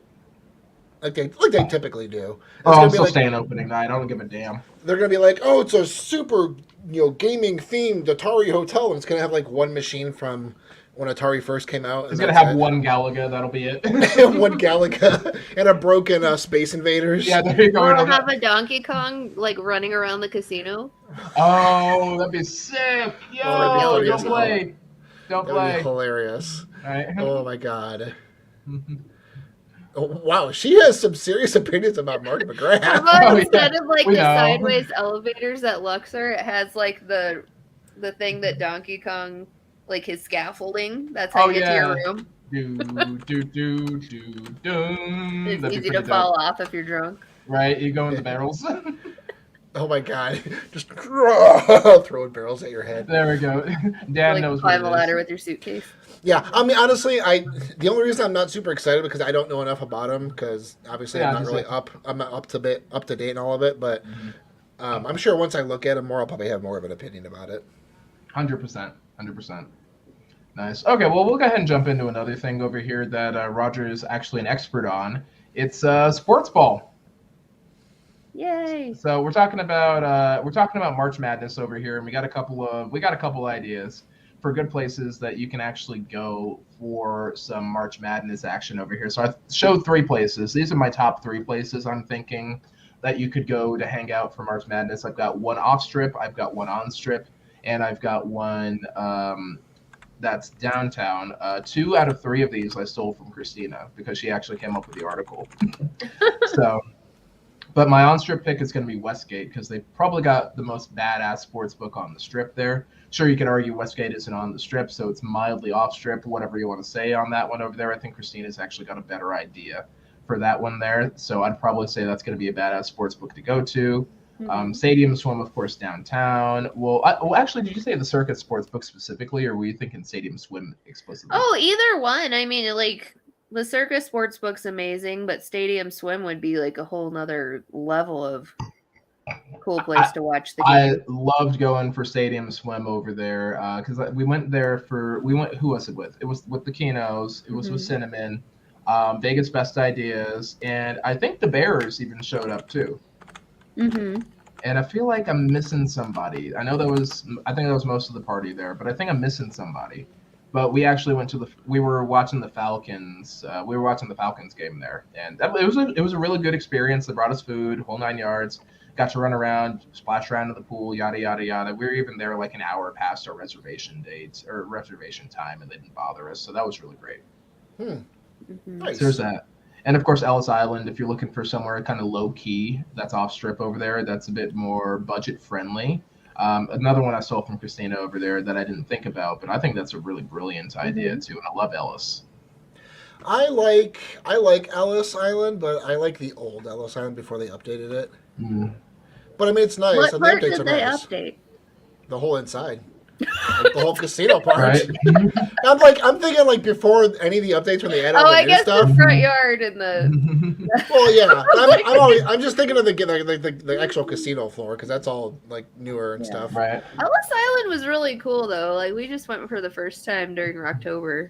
Like they typically do. It's I'm gonna be still like staying opening night. I don't give a damn. they're gonna be like, oh, it's a super gaming themed Atari hotel, and it's gonna have like one machine from when Atari first came out, and It's gonna that's have it. one Galaga. That'll be it. One Galaga and a broken Space Invaders. Yeah, there you go. Will You know it have that. a Donkey Kong like running around the casino? Oh, that'd be sick. Oh, that'd be Hell Yo, funny yeah. as don't hell. play. Don't That would be play. hilarious. All right. Oh my god. Oh, wow, she has some serious opinions about Mark How McGrath. about Oh, instead yeah. of like We the know. sideways elevators at Luxor, it has like the thing that Donkey Kong, like his scaffolding. That's how Oh, you get to your yeah. room. Do do do do doom. It's That'd be easy pretty to fall dope, off if you're drunk. right? You go in the barrels. Oh my god, just throwing barrels at your head. There we go. Dan Like knows what climb it a ladder is. with your suitcase. Yeah, I mean, honestly, the only reason I'm not super excited because I don't know enough about him because obviously Yeah, I'm not just really like- up. I'm not up to date in all of it, but I'm sure once I look at him more, I'll probably have more of an opinion about it. 100%. 100%. Nice. Okay, well, we'll go ahead and jump into another thing over here that Roger is actually an expert on. It's sports ball. Yay! So we're talking about March Madness over here, and we got a couple ideas for good places that you can actually go for some March Madness action over here. So I showed 3 places. These are my top 3 places I'm thinking that you could go to hang out for March Madness. I've got one off strip, I've got one on strip, and I've got one that's downtown. 2 out of 3 of these I stole from Christina because she actually came up with the article. So. But my on-strip pick is going to be Westgate because they probably got the most badass sports book on the strip there. Sure, you could argue Westgate isn't on the strip, so it's mildly off-strip, whatever you want to say on that one over there. I think Christina's actually got a better idea for that one there. So I'd probably say that's going to be a badass sports book to go to. Stadium Swim, of course, downtown. Well, actually, did you say the Circuit sports book specifically, or were you thinking Stadium Swim explicitly? Oh, either one. I mean, like the Circus Sportsbook's amazing, but Stadium Swim would be like a whole nother level of cool place to watch the game. I loved going for Stadium Swim over there because we went there who was it with? It was with the Kinos. It was with Cinnamon, Vegas Best Ideas, and I think the Bears even showed up too. Mm-hmm. And I feel like I'm missing somebody. I think that was most of the party there, but I think I'm missing somebody. But we actually we were watching the Falcons. We were watching the Falcons game there, and it was a really good experience. They brought us food, whole 9 yards. Got to run around, splash around in the pool, yada yada yada. We were even there like an hour past our reservation dates or reservation time, and they didn't bother us. So that was really great. Nice. So there's that. And of course, Ellis Island, if you're looking for somewhere kind of low key, that's off strip over there. That's a bit more budget friendly. Another one I stole from Christina over there that I didn't think about, but I think that's a really brilliant idea too. And I love Ellis. I like Ellis Island, but I like the old Ellis Island before they updated it. But I mean, it's nice. What And the part updates did are they nice. update? The whole inside. Like the whole casino part. Right? I'm thinking like before any of the updates when they add all Oh, the I new guess stuff. the front yard and the. Well, yeah, I'm just thinking of the actual casino floor because that's all like newer and stuff. Right. Ellis Island was really cool though. Like we just went for the first time during Rocktober,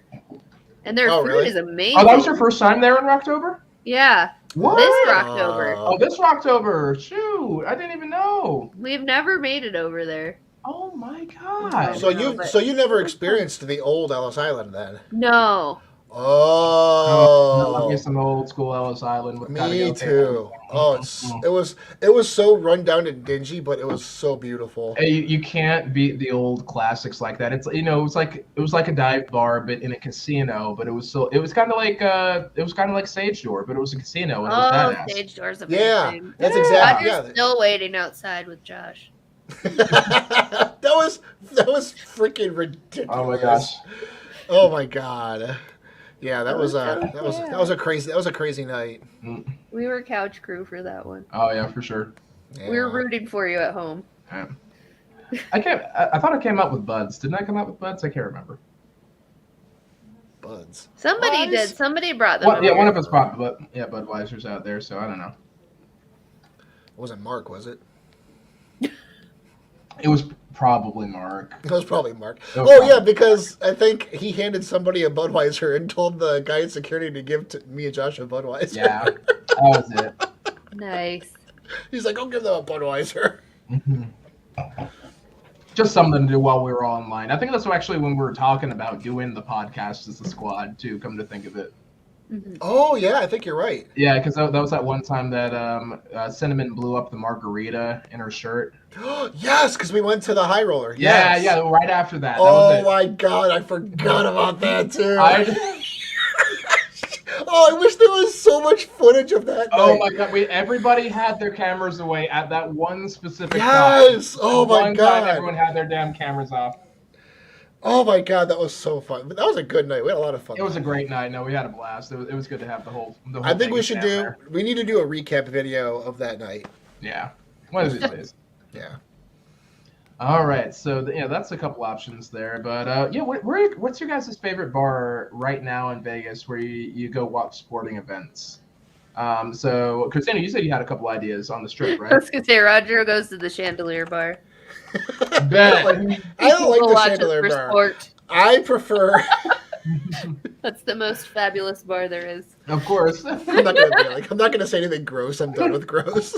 and their Oh, food really? is amazing. Oh, that was your first time there in Rocktober? Yeah, What? this Rocktober. Oh, this Rocktober. Shoot, I didn't even know. We've never made it over there. Oh my god. So No, but- you never experienced the old Ellis Island then? No. Oh, Love me some old school Ellis Island with me karaoke. too. Oh, it was so run down and dingy, but it was so beautiful. Hey, you can't beat the old classics like that. It's it was like a dive bar, but in a casino. But it was kind of like Sage Door, but it was a casino and it was Oh, badass. Stage Door's Yeah, amazing. that's I'm exactly. just still waiting outside with Josh. that was freaking ridiculous. Oh my gosh. Oh my god. Yeah, that was so a crazy night. We were couch crew for that one. Oh yeah, for sure. Yeah. We were rooting for you at home. Yeah. I thought I came up with Buds. Didn't I come up with Buds? I can't remember. Buds. Somebody did. Somebody brought them. Well, yeah, over. one of us brought, but yeah, Budweiser's out there, so I don't know. It wasn't Mark, was it? It was probably Mark. It was probably Mark. was Oh, probably yeah, because I think he handed somebody a Budweiser and told the guy in security to give to me and Josh a Budweiser. Yeah, that was it. Nice. He's like, I'll give them a Budweiser. Just something to do while we were online. I think that's actually when we were talking about doing the podcast as a squad, too, come to think of it. Oh, yeah, I think you're right. Yeah, because that was that one time that Cinnamon blew up the margarita in her shirt. Yes, because we went to the High Roller. Yeah, Yes. yeah, right after that. That Oh, was it. my God, I forgot about that, too. I wish there was so much footage of that Oh night. my God! Everybody had their cameras away at that one specific Yes! time. Oh, my One God. time everyone had their damn cameras off. Oh, my God, that was so fun. That was a good night. We had a lot of fun. It was a great night. No, we had a blast. It was good to have the whole I think thing we should down do. there. We need to do a recap video of that night. Yeah, one of these days. Yeah. All right, so that's a couple options there. But yeah, what's your guys' favorite bar right now in Vegas where you go watch sporting events? So Christina, you said you had a couple ideas on the strip, I right? was gonna say Roger goes to the Chandelier Bar. Bet. I don't like People the watch it Chandelier for bar. sport. I prefer. That's the most fabulous bar there is. Of course. I'm not gonna say anything gross. I'm done with gross.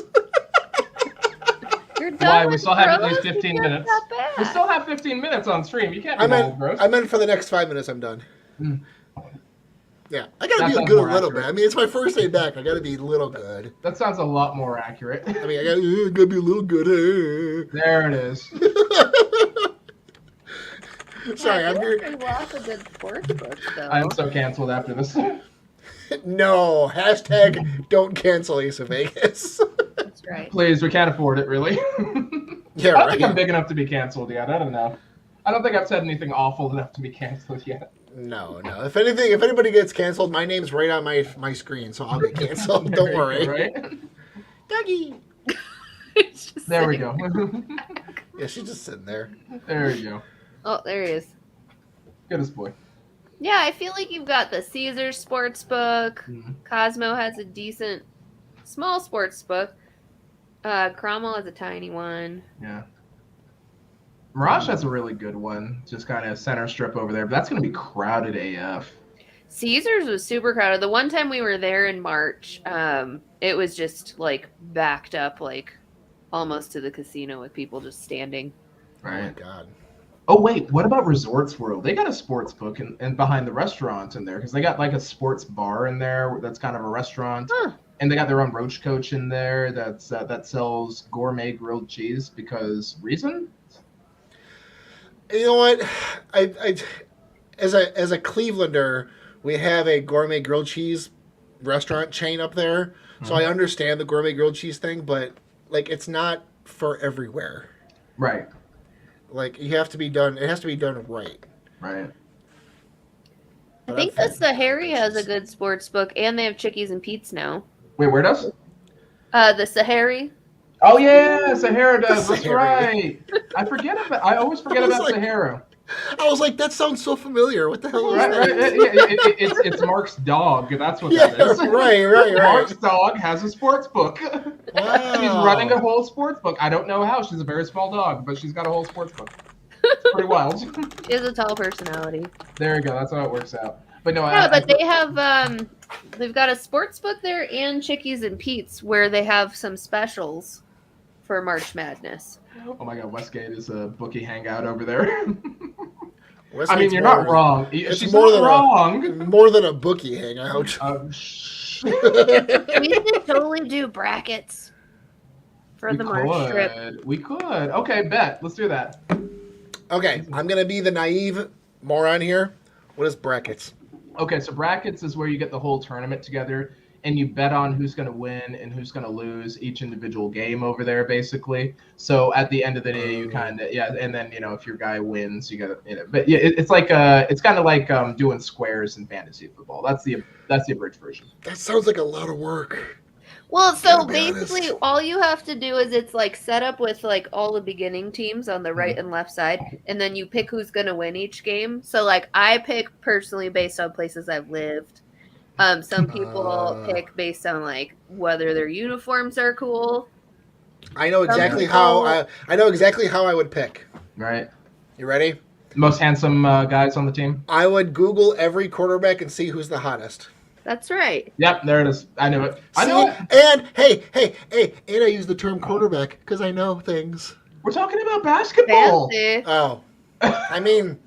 You're done Why? We with still have at gross? least 15 It's minutes. not that We bad. still have 15 minutes on stream. You can't be I all meant. gross. I meant for the next 5 minutes. I'm done. Mm. Yeah, I gotta That be sounds good a more little accurate. bit. I mean, it's my first day back. I gotta be a little good. That sounds a lot more accurate. I mean, I gotta be a little good. There it is. Sorry, I'm here. There's lots of good sports books, though. I am so canceled after this. No, hashtag don't cancel Ace of Vegas. That's right. Please, we can't afford it, really. Yeah, I don't think I'm right. big enough to be canceled yet. I don't know. I don't think I've said anything awful enough to be canceled yet. No. If anything, if anybody gets canceled, my name's right on my screen, so I'll get canceled. Don't worry. Right? Dougie. It's just There we sitting- go. Yeah, she's just sitting there. There you go. Oh, there he is. Goodest boy. Yeah, I feel like you've got the Caesars Sportsbook. Mhm. Cosmo has a decent small sports book. Cromwell has a tiny one. Yeah. Mirage has a really good one. Just kind of center strip over there. But that's going to be crowded AF. Caesars was super crowded. The one time we were there in March, it was just like backed up, like almost to the casino with people just standing. Oh my Right. god. Oh, wait. What about Resorts World? They got a sports book and behind the restaurant in there because they got like a sports bar in there that's kind of a restaurant. Huh. And they got their own roach coach in there that sells gourmet grilled cheese because reason? You know what? I as a Clevelander, we have a gourmet grilled cheese restaurant chain up there, so I understand the gourmet grilled cheese thing, but like it's not for everywhere. Right. Like you have to be done. It has to be done right. Right. I think the Sahari has a good sports book, and they have Chickies and Pete's now. Wait, where does? The Sahari. Oh yeah, Sahara does. That's Sahara. right. I always forget I was about like- Sahara. I was like, that sounds so familiar. What the hell is Right, that? right. It's Mark's dog. That's what Yeah, that is. right. Mark's dog has a sports book. Wow. She's running a whole sports book. I don't know how. She's a very small dog, but she's got a whole sports book. It's pretty wild. She has a tall personality. There you go. That's how it works out. But no, Yeah, but they have they've got a sports book there and Chickies and Pete's where they have some specials for March Madness. oh my God, Westgate is a bookie hangout over there. West I mean, Gate's you're more not than- wrong. It's She's more not than wrong. More than a bookie hangout. We could totally do brackets for the March trip. We could. Okay, bet. Let's do that. Okay, I'm gonna be the naive moron here. What is brackets? Okay, so brackets is where you get the whole tournament together and you bet on who's going to win and who's going to lose each individual game over there, basically. So at the end of the day, you kind of and then if your guy wins, you got to But yeah, it's like it's kind of like doing squares in fantasy football. That's the abridged version. That sounds like a lot of work. Well, so Gotta be basically, honest. all you have to do is it's like set up with like all the beginning teams on the right and left side, and then you pick who's gonna win each game. So, like, I pick personally based on places I've lived. Some people pick based on like whether their uniforms are cool. I know Some exactly how people, I know exactly how I would pick. Right. You ready? Most handsome guys on the team. I would Google every quarterback and see who's the hottest. that's right. Yep, there it is. I knew it. I knew See, it. and hey, and I use the term quarterback because I know things. We're talking about basketball. Fancy. Oh, I mean,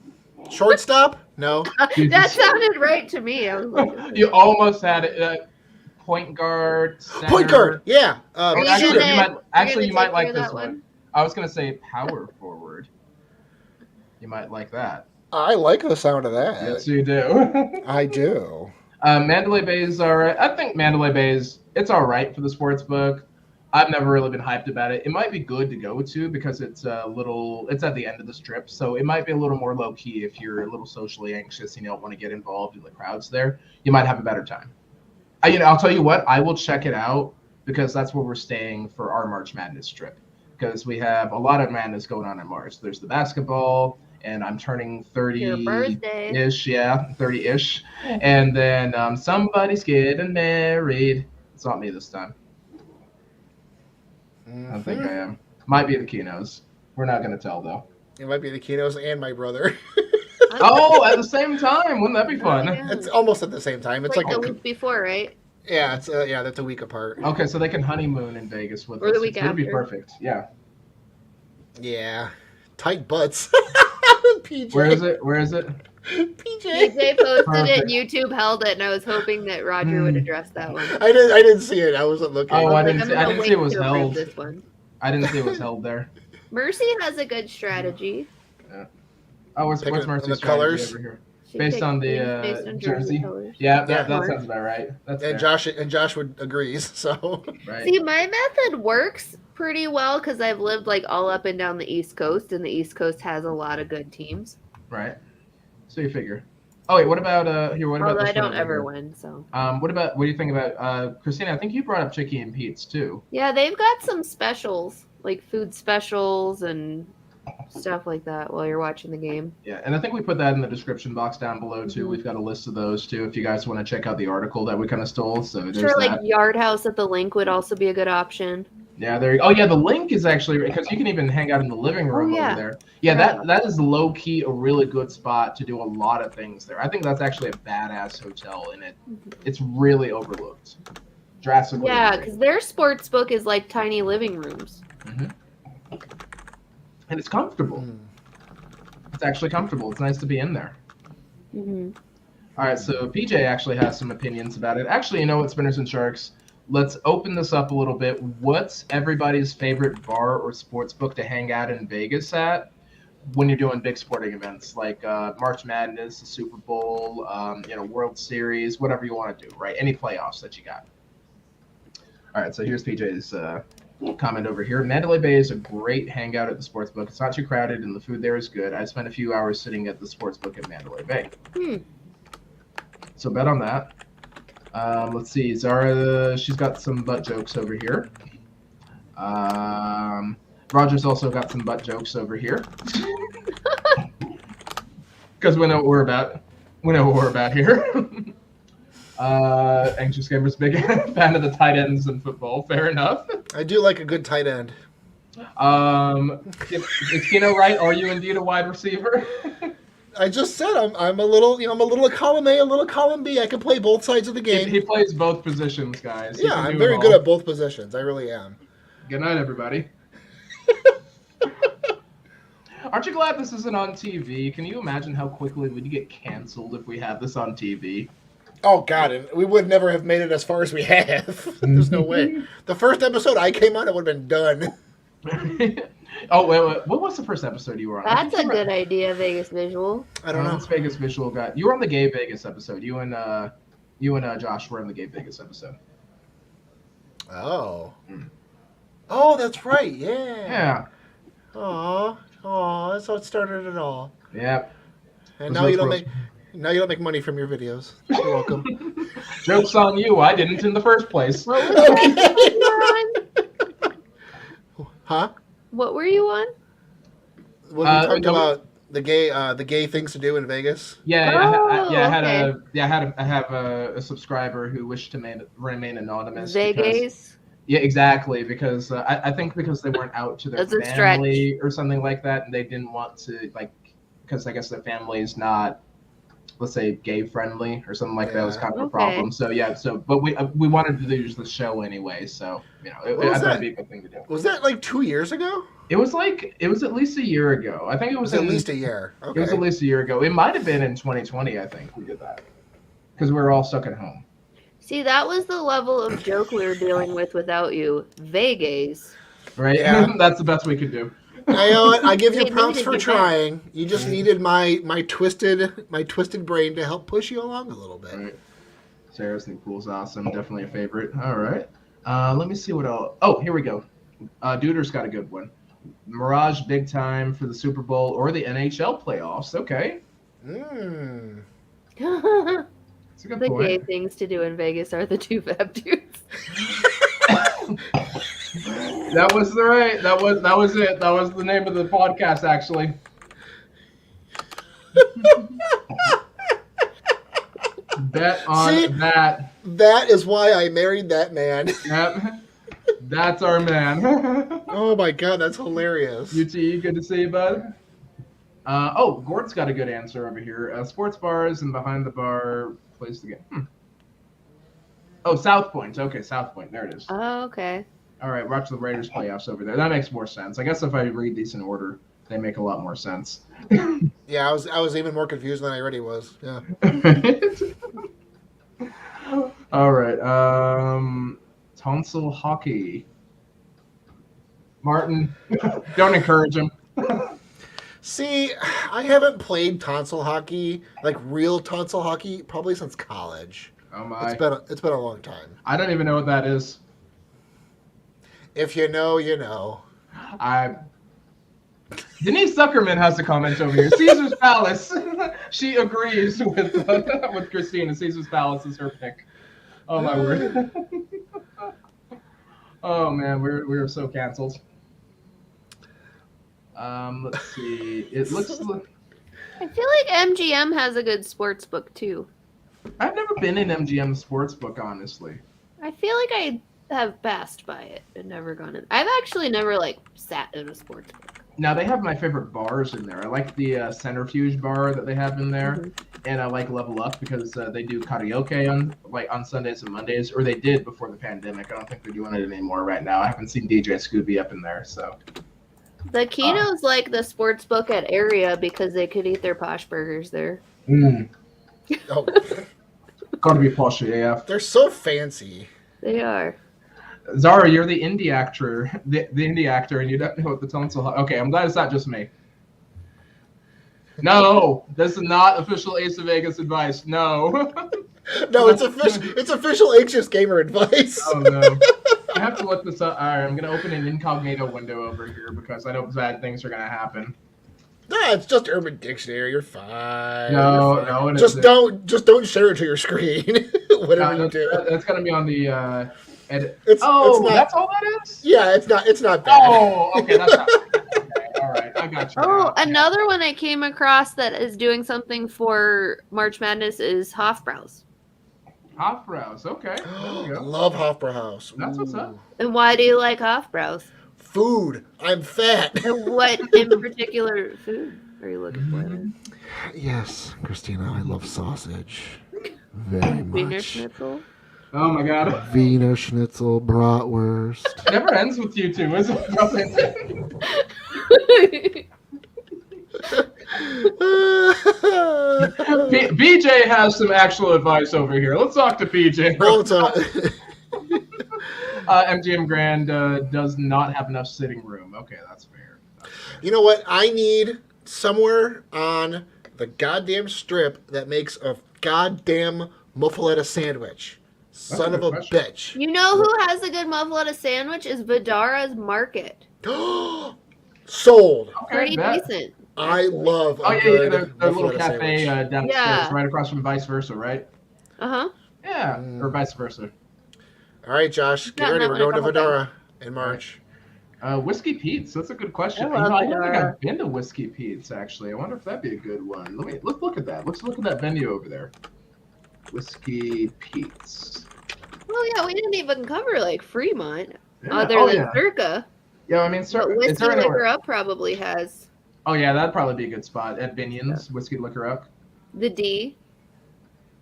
shortstop? No. That sounded right to me. I was like, You almost had it. Point guard, center. Point guard. Yeah. Are you Actually, gonna- you might you're actually gonna you might take like care of this that one. I was gonna say power forward. You might like that. I like the sound of that. Yes, you do. I do. Mandalay Bay is all right. I think Mandalay Bay it's all right for the sports book. I've never really been hyped about it. It might be good to go to because it's it's at the end of the strip, so it might be a little more low key if you're a little socially anxious and you don't want to get involved in the crowds there. You might have a better time. I'll tell you what, I will check it out because that's where we're staying for our March Madness trip. Because we have a lot of madness going on in March. There's the basketball, and I'm turning your birthday. 30-ish, 30-ish. And then somebody's getting married. It's not me this time. I don't think I am. Might be the Kinos. We're not going to tell, though. It might be the Kinos and my brother. Oh, at the same time. Wouldn't that be fun? Yeah. It's almost at the same time. It's like like the week before, right? yeah, it's that's a week apart. Okay, so they can honeymoon in Vegas with Or us. the week It would be after. perfect. Yeah. Yeah, tight butts. PJ. Where is it? Where is it? PJ. PJ posted Perfect. it, YouTube held it, and I was hoping that Roger would address that one. I didn't see it. I wasn't looking. Oh, I was didn't like, I'm see- gonna see it wait was to approve held. This one. I didn't see it was held there. Mercy has a good strategy. Oh, what's Picking Mercy's the strategy colors? over here? She Based picks on the things based on jersey? colors. Yeah, Yeah. that sounds about right. That's And fair. Josh would agrees. So Right. See, my method works pretty well because I've lived like all up and down the East Coast, and the East Coast has a lot of good teams. Right. So you figure. Oh wait, what about here? What about Although this I don't one over ever here? win, so What do you think about Christina? I think you brought up Chicky and Pete's too. yeah, they've got some specials like food specials and stuff like that while you're watching the game. Yeah, and I think we put that in the description box down below too. We've got a list of those too. If you guys want to check out the article that we kind of stole, so there's Sure, like that. Yard House at the Link would also be a good option. Yeah, there. Oh, yeah, the link is actually because you can even hang out in the living room yeah. over there. Yeah, that is low key a really good spot to do a lot of things there. I think that's actually a badass hotel, and it's really overlooked. Drastically. Yeah, overlooked. because their sports book is like tiny living rooms. And it's comfortable. It's actually comfortable. It's nice to be in there. Mm-hmm. All right, so PJ actually has some opinions about it. Actually, you know what, Spinners and Sharks? Let's open this up a little bit. What's everybody's favorite bar or sports book to hang out in Vegas at when you're doing big sporting events like March Madness, the Super Bowl, World Series, whatever you want to do, right? Any playoffs that you got. All right, so here's PJ's comment over here. Mandalay Bay is a great hangout at the sports book. It's not too crowded and the food there is good. I spent a few hours sitting at the sports book at Mandalay Bay. So bet on that. Let's see. Zara, she's got some butt jokes over here. Roger's also got some butt jokes over here. Because we know what we're about. We know what we're about here. Anxious Gamer's big fan of the tight ends in football. Fair enough. I do like a good tight end. Is Kino right? Are you indeed a wide receiver? I just said I'm a little I'm a little column A, a little column B. I can play both sides of the game. He plays both positions, guys. He Yeah, can I'm do very it good all. at both positions. I really am. Good night, everybody. Aren't you glad this isn't on TV? Can you imagine how quickly we'd get canceled if we had this on TV? Oh God, and we would never have made it as far as we have. There's no way. The first episode I came on, it would have been done. Oh, wait. What was the first episode you were on? That's a good idea, Vegas Visual. I don't know. It's Vegas Visual Guy. You were on the Gay Vegas episode. You and Josh were on the Gay Vegas episode. Oh. Oh, that's right. Yeah. Yeah. Oh, that's how it started it all. Yeah. And Those now you notes don't were- make. Now you don't make money from your videos. You're welcome. Joke's on you. I didn't in the first place. What was that you were on? Huh? What were you on? When we talked about the gay things to do in Vegas. Yeah, I have a subscriber who wished to remain anonymous. Vegas. Yeah, exactly. Because I think because they weren't out to their That's a family or something like that, and they didn't want to because I guess their family is not, let's say, gay friendly or something like that was kind of a problem. So but we wanted to use the show anyway, so I thought it'd be a good thing to do. Was that like 2 years ago? It was at least a year ago. I think it was at least a year. Okay. It was at least a year ago. It might have been in 2020. I think we did that because we were all stuck at home. See, that was the level of joke we were dealing with without you. Vegas. Right? Yeah. That's the best we could do. I know it. I give you We props needed for you trying. You just needed my twisted brain to help push you along a little bit. Right. Sarah's New Pool's awesome. Definitely a favorite. All right. Let me see what else. Oh, here we go. Duder's got a good one. Mirage big time for the Super Bowl or the NHL playoffs. Okay. Mm. That's a good The point. gay things to do in Vegas are the two fab dudes. That was it. That was the name of the podcast, actually. Bet on that. That is why I married that man. Yep. That's our man. Oh my god, that's hilarious. UT, good to see you, bud. Gord's got a good answer over here. Sports bars and behind the bar place the game. Oh, South Point. Okay, South Point. There it is. Oh, okay. All right, watch the Raiders playoffs over there. That makes more sense. I guess if I read these in order, they make a lot more sense. Yeah, I was even more confused than I already was. Yeah. All right. Tonsil hockey. Martin, don't encourage him. See, I haven't played tonsil hockey, like real tonsil hockey, probably since college. Oh my! It's been a long time. I don't even know what that is. If you know, you know. Denise Zuckerman has a comment over here. Caesar's Palace. She agrees with Christina. Caesar's Palace is her pick. Oh my word. Oh man, we're so canceled. Let's see. It looks. I feel like MGM has a good sports book too. I've never been in MGM Sportsbook, honestly. I feel like I have passed by it and never gone in. I've actually never sat in a sports book. Now they have my favorite bars in there. I like the Centrifuge bar that they have in there, and I like Level Up because they do karaoke on Sundays and Mondays, or they did before the pandemic. I don't think they're doing it anymore right now. I haven't seen DJ Scooby up in there, so. The Kino's like the sports book at Area because they could eat their posh burgers there. Oh, Gotta be posh AF. they're so fancy. They are. Zara, you're the indie actor, the indie actor, and you don't know what the tonsil. Okay, I'm glad it's not just me. No, this is not official Ace of Vegas advice. No. No, it's official. It's official anxious gamer advice. Oh no. I have to look this up. All right, I'm gonna open an incognito window over here because I know bad things are gonna happen. Nah, it's just Urban Dictionary. You're fine. No, You're fine. no, it just don't share it to your screen. Whatever you do. That's gonna be on the edit. It's not, that's all that is? Yeah, it's not bad. Oh, okay, that's not okay. All right, I got you. Oh, now. another one I came across that is doing something for March Madness is Hofbrau's. Hofbrau's, okay. There we go. Love Hofbrauhaus. That's what's up. And why do you like Hofbrau's? Food. I'm fat. And what in particular food are you looking for? Yes, Christina, I love sausage. Very Wiener much. Schnitzel? Oh my god. Wiener Schnitzel, bratwurst. It never ends with you two, is it? BJ has some actual advice over here. Let's talk to BJ. MGM Grand does not have enough sitting room. Okay, that's fair. You know what? I need somewhere on the goddamn strip that makes a goddamn muffaletta sandwich. Son of a bitch. You know who has a good muffaletta sandwich is Vidara's Market. Sold. Okay, Pretty bet. decent. I actually. love a Oh yeah, good the little muffaletta cafe sandwich. down the stairs, Yeah. right across from Vice Versa, right? Uh-huh. Yeah, or Mm. vice versa. All right, Josh, I've get gotten ready. that We're one a going to couple times. Fedora in All right. March. Whiskey Pete's. That's a good I question. love I don't think Fedora. I've been to Whiskey Pete's actually. I wonder if that'd be a good one. Let's look at that. Let's look at that venue over there. Whiskey Pete's. Well, yeah, we didn't even cover like Fremont, Yeah. other Oh than yeah. Circa. Yeah. I mean, But is there Whiskey Liquor anywhere? Up probably has Oh yeah, that'd probably be a good spot at yeah. Binion's Whiskey Liquor Up. The D.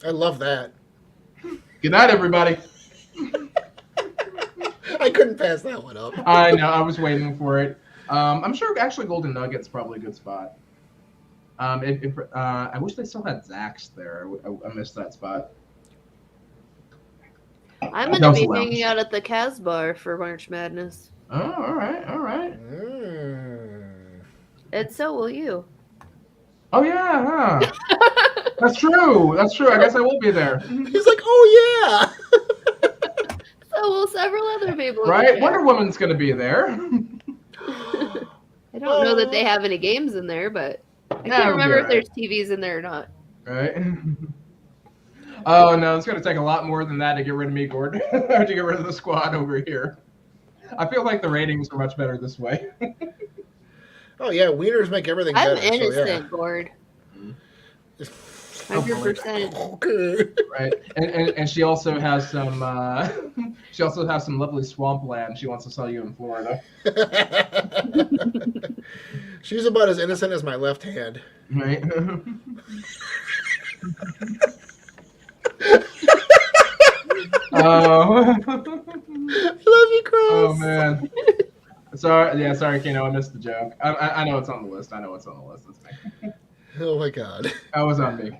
I love that. Good night, everybody. I couldn't pass that one up. I know. I was waiting for it. I'm sure actually Golden Nugget's probably a good spot. I wish they still had Zach's there. I missed that spot. I'm gonna Delta be Lounge. hanging out at the Casbar for March Madness. Oh, all right, all right. And so will you. Oh yeah, huh? That's true. That's true. I guess I will be there. He's like, oh yeah. So will several other people. in the Right? chat. Wonder Woman's gonna be there. I don't know that they have any games in there, but I Yeah, can't it'll be remember if alright. there's TVs in there or not. Right? Oh no, it's gonna take a lot more than that to get rid of me, Gordon. Or to get rid of the squad over here. I feel like the ratings are much better this way. Oh yeah, wieners make everything I'm better. innocent, Gord. So, yeah. 100%. Okay. Right, and she also has some lovely swampland she wants to sell you in Florida. She's about as innocent as my left hand. Right. Oh. Love you, Chris. Oh man. Sorry, Keno, I missed the joke. I know it's on the list. That's me. Oh my god. That was on me.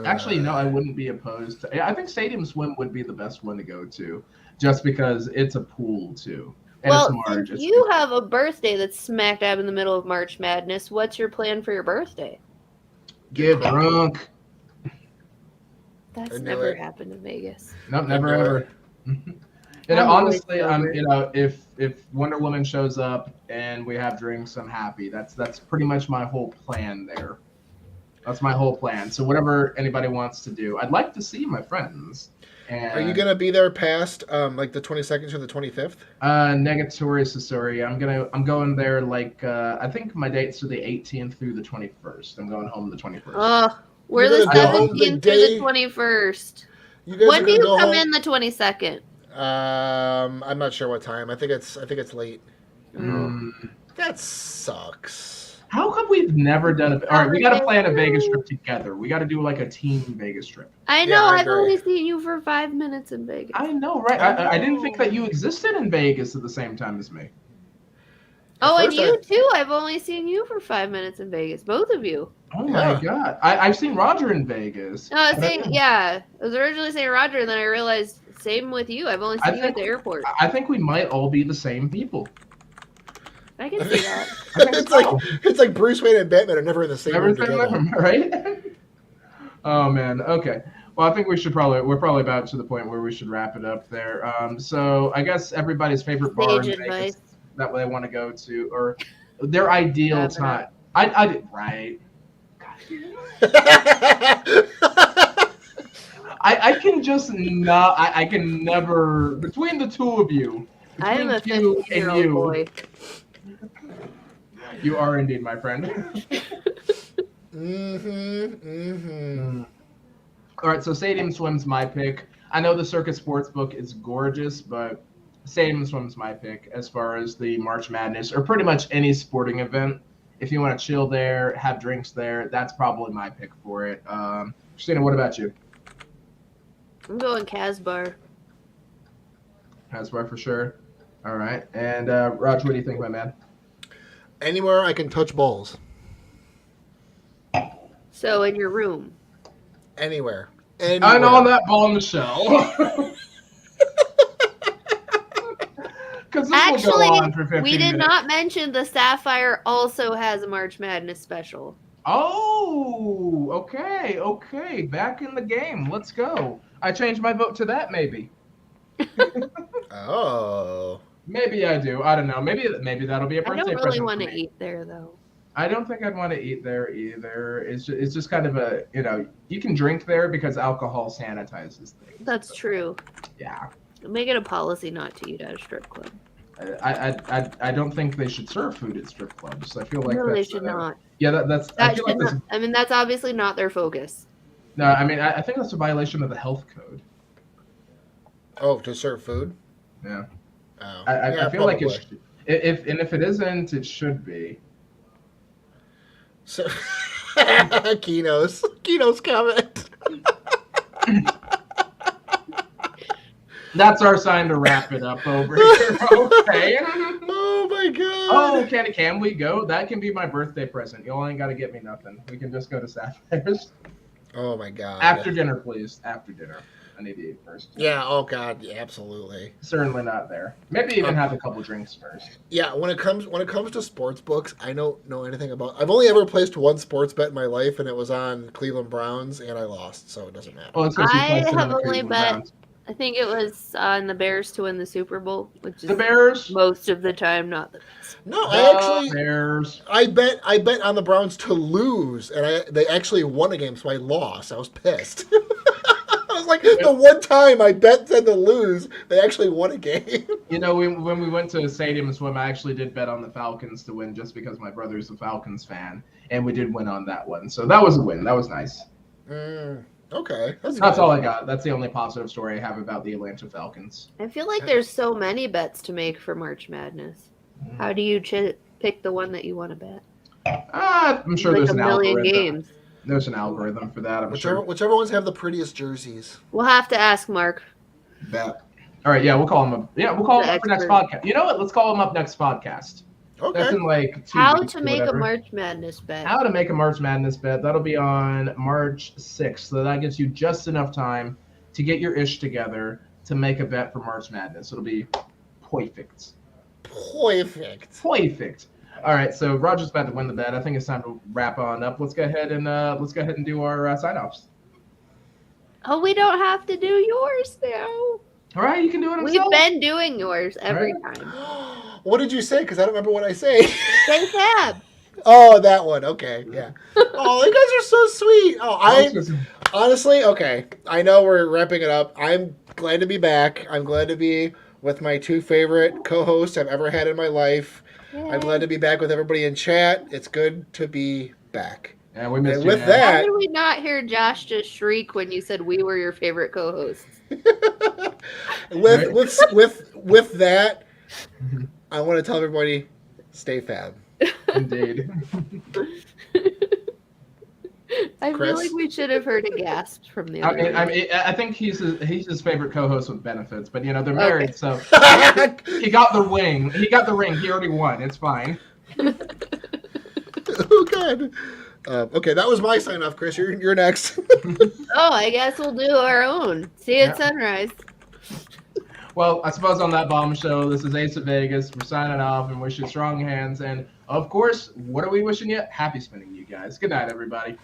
Actually, no, I wouldn't be opposed to. I think Stadium Swim would be the best one to go to, just because it's a pool too. And Well, it's March. since you have a birthday that's smack dab in the middle of March Madness, what's your plan for your birthday? Get drunk. That's I knew never it. happened in Vegas. Nope, never I know ever. I'm Honestly, always sober. if Wonder Woman shows up and we have drinks, I'm happy. That's pretty much my whole plan there. That's my whole plan. So whatever anybody wants to do, I'd like to see my friends. And, Are you gonna be there past like the 22nd to the 25th? Negatory Sasori. I'm going there like I think my dates are the 18th through the 21st. I'm going home the 21st. Oh, we're You're the gonna go home the 17th through day- the 21st. You guys When are do gonna you go come home? in the 22nd? I'm not sure what time. I think it's late. Mm. That sucks. How come we've never done a? All right, we got to plan a Vegas trip together. We got to do like a team Vegas trip. I know, Yeah, I I've agree. only seen you for 5 minutes in Vegas. I know, right? I didn't think that you existed in Vegas at the same time as me. Oh, and first you too. I've only seen you for 5 minutes in Vegas. Both of you. Oh my Yeah. god! I've seen Roger in Vegas. No, I was saying, yeah. I was originally saying Roger, and then I realized same with you. I've only I seen you at think- the airport. I think we might all be the same people. I can see that. I think it's so. like Bruce Wayne and Batman are never in the same room Everything together. with them, right? Oh man. Okay. Well, I think we're probably about to the point where we should wrap it up there. So I guess everybody's favorite bar in Stage Vegas advice. that they want to go to, or their ideal Wrap it up. time. I did right. I can just not. I can never between the two of you. I am a between you 15-year-old boy. You are indeed my friend. All right, so Stadium Swim's my pick. I know the Circuit Sportsbook is gorgeous, but Stadium Swim's my pick as far as the March Madness or pretty much any sporting event. If you want to chill there, have drinks there, that's probably my pick for it. Christina, what about you? I'm going Casbar. Hasbro for sure. All right, and Raj, what do you think, my man? Anywhere I can touch balls. So in your room. Anywhere. And on that ball in the shell. Because this Actually, will go on for 15 we did minutes. not mention the Sapphire also has a March Madness special. Oh, okay. Back in the game. Let's go. I changed my vote to that, maybe. Oh. Maybe I do. I don't know. Maybe that'll be a I birthday don't really present want for to me. eat there though. I don't think I'd want to eat there either. It's just kind of a, you can drink there because alcohol sanitizes things. That's true. Yeah. Make it a policy not to eat at a strip club. I don't think they should serve food at strip clubs. I feel like No, that's they should not. yeah, that's I That feel should like that's not. I mean, that's obviously not their focus. no, I mean I think that's a violation of the health code. Oh, to serve food? Yeah. Oh. I feel like probably. if it isn't, it should be. So, Kino's comment. That's our sign to wrap it up over here. Okay. Oh my god. Oh, can we go? That can be my birthday present. Y'all ain't got to get me nothing. We can just go to Sapphires. Oh my god. After dinner, please. After dinner. I need to eat first. Yeah. Oh god. Yeah. Absolutely. Certainly not there. Maybe even have a couple drinks first. Yeah. When it comes to sports books, I don't know anything about. I've only ever placed one sports bet in my life, and it was on Cleveland Browns, and I lost, so it doesn't matter. Oh, it's because you I placed it on have the only Cleveland bet. Browns. I think it was on the Bears to win the Super Bowl, which is The Bears. most of the time not the best. No, The Bears. I bet on the Browns to lose, and they actually won a game, so I lost. I was pissed. I was like, the one time I bet them to lose, they actually won a game. You know, when we went to a stadium swim, I actually did bet on the Falcons to win just because my brother's a Falcons fan, and we did win on that one. So that was a win. That was nice. Okay, That's good. all I got. That's the only positive story I have about the Atlanta Falcons. I feel like there's so many bets to make for March Madness. How do you pick the one that you want to bet? I'm sure Like there's a an million algorithm. games. There's an algorithm for that. I'm sure. Whichever ones have the prettiest jerseys. We'll have to ask Mark. Bet. All right, yeah, we'll call him up. Yeah, we'll call The him up for next expert. podcast. You know what? Let's call him up next podcast. Okay. That's in like 2 How weeks to or make a whatever. March Madness bet. How to make a March Madness bet. That'll be on March 6th. So that gives you just enough time to get your ish together to make a bet for March Madness. It'll be perfect. Perfect. All right, so Roger's about to win the bet. I think it's time to wrap on up. Let's go ahead and do our sign-offs. Oh, we don't have to do yours now. All right, you can do it We've himself. been doing yours every Right. time. What did you say? Because I don't remember what I say. Say Fab. Oh, that one. Okay, yeah. Oh, you guys are so sweet. Honestly, okay. I know we're wrapping it up. I'm glad to be back. I'm glad to be with my two favorite co-hosts I've ever had in my life. I'm glad to be back with everybody in chat. It's good to be back. Yeah, we missed And you, with man. How that, did we not hear Josh just shriek when you said we were your favorite co-hosts? with that, I want to tell everybody, stay fab. Indeed. I Chris? feel like we should have heard a gasp from the other. I think he's his favorite co-host with benefits, but they're married, so Oh, he got the ring. He got the ring. He already won. It's fine. Oh, God. Okay, that was my sign off, Chris. You're next. Oh, I guess we'll do our own. See you at sunrise. Well, I suppose on that bombshell, this is Ace of Vegas. We're signing off and wishing strong hands. And of course, what are we wishing you? Happy spinning, you guys. Good night, everybody.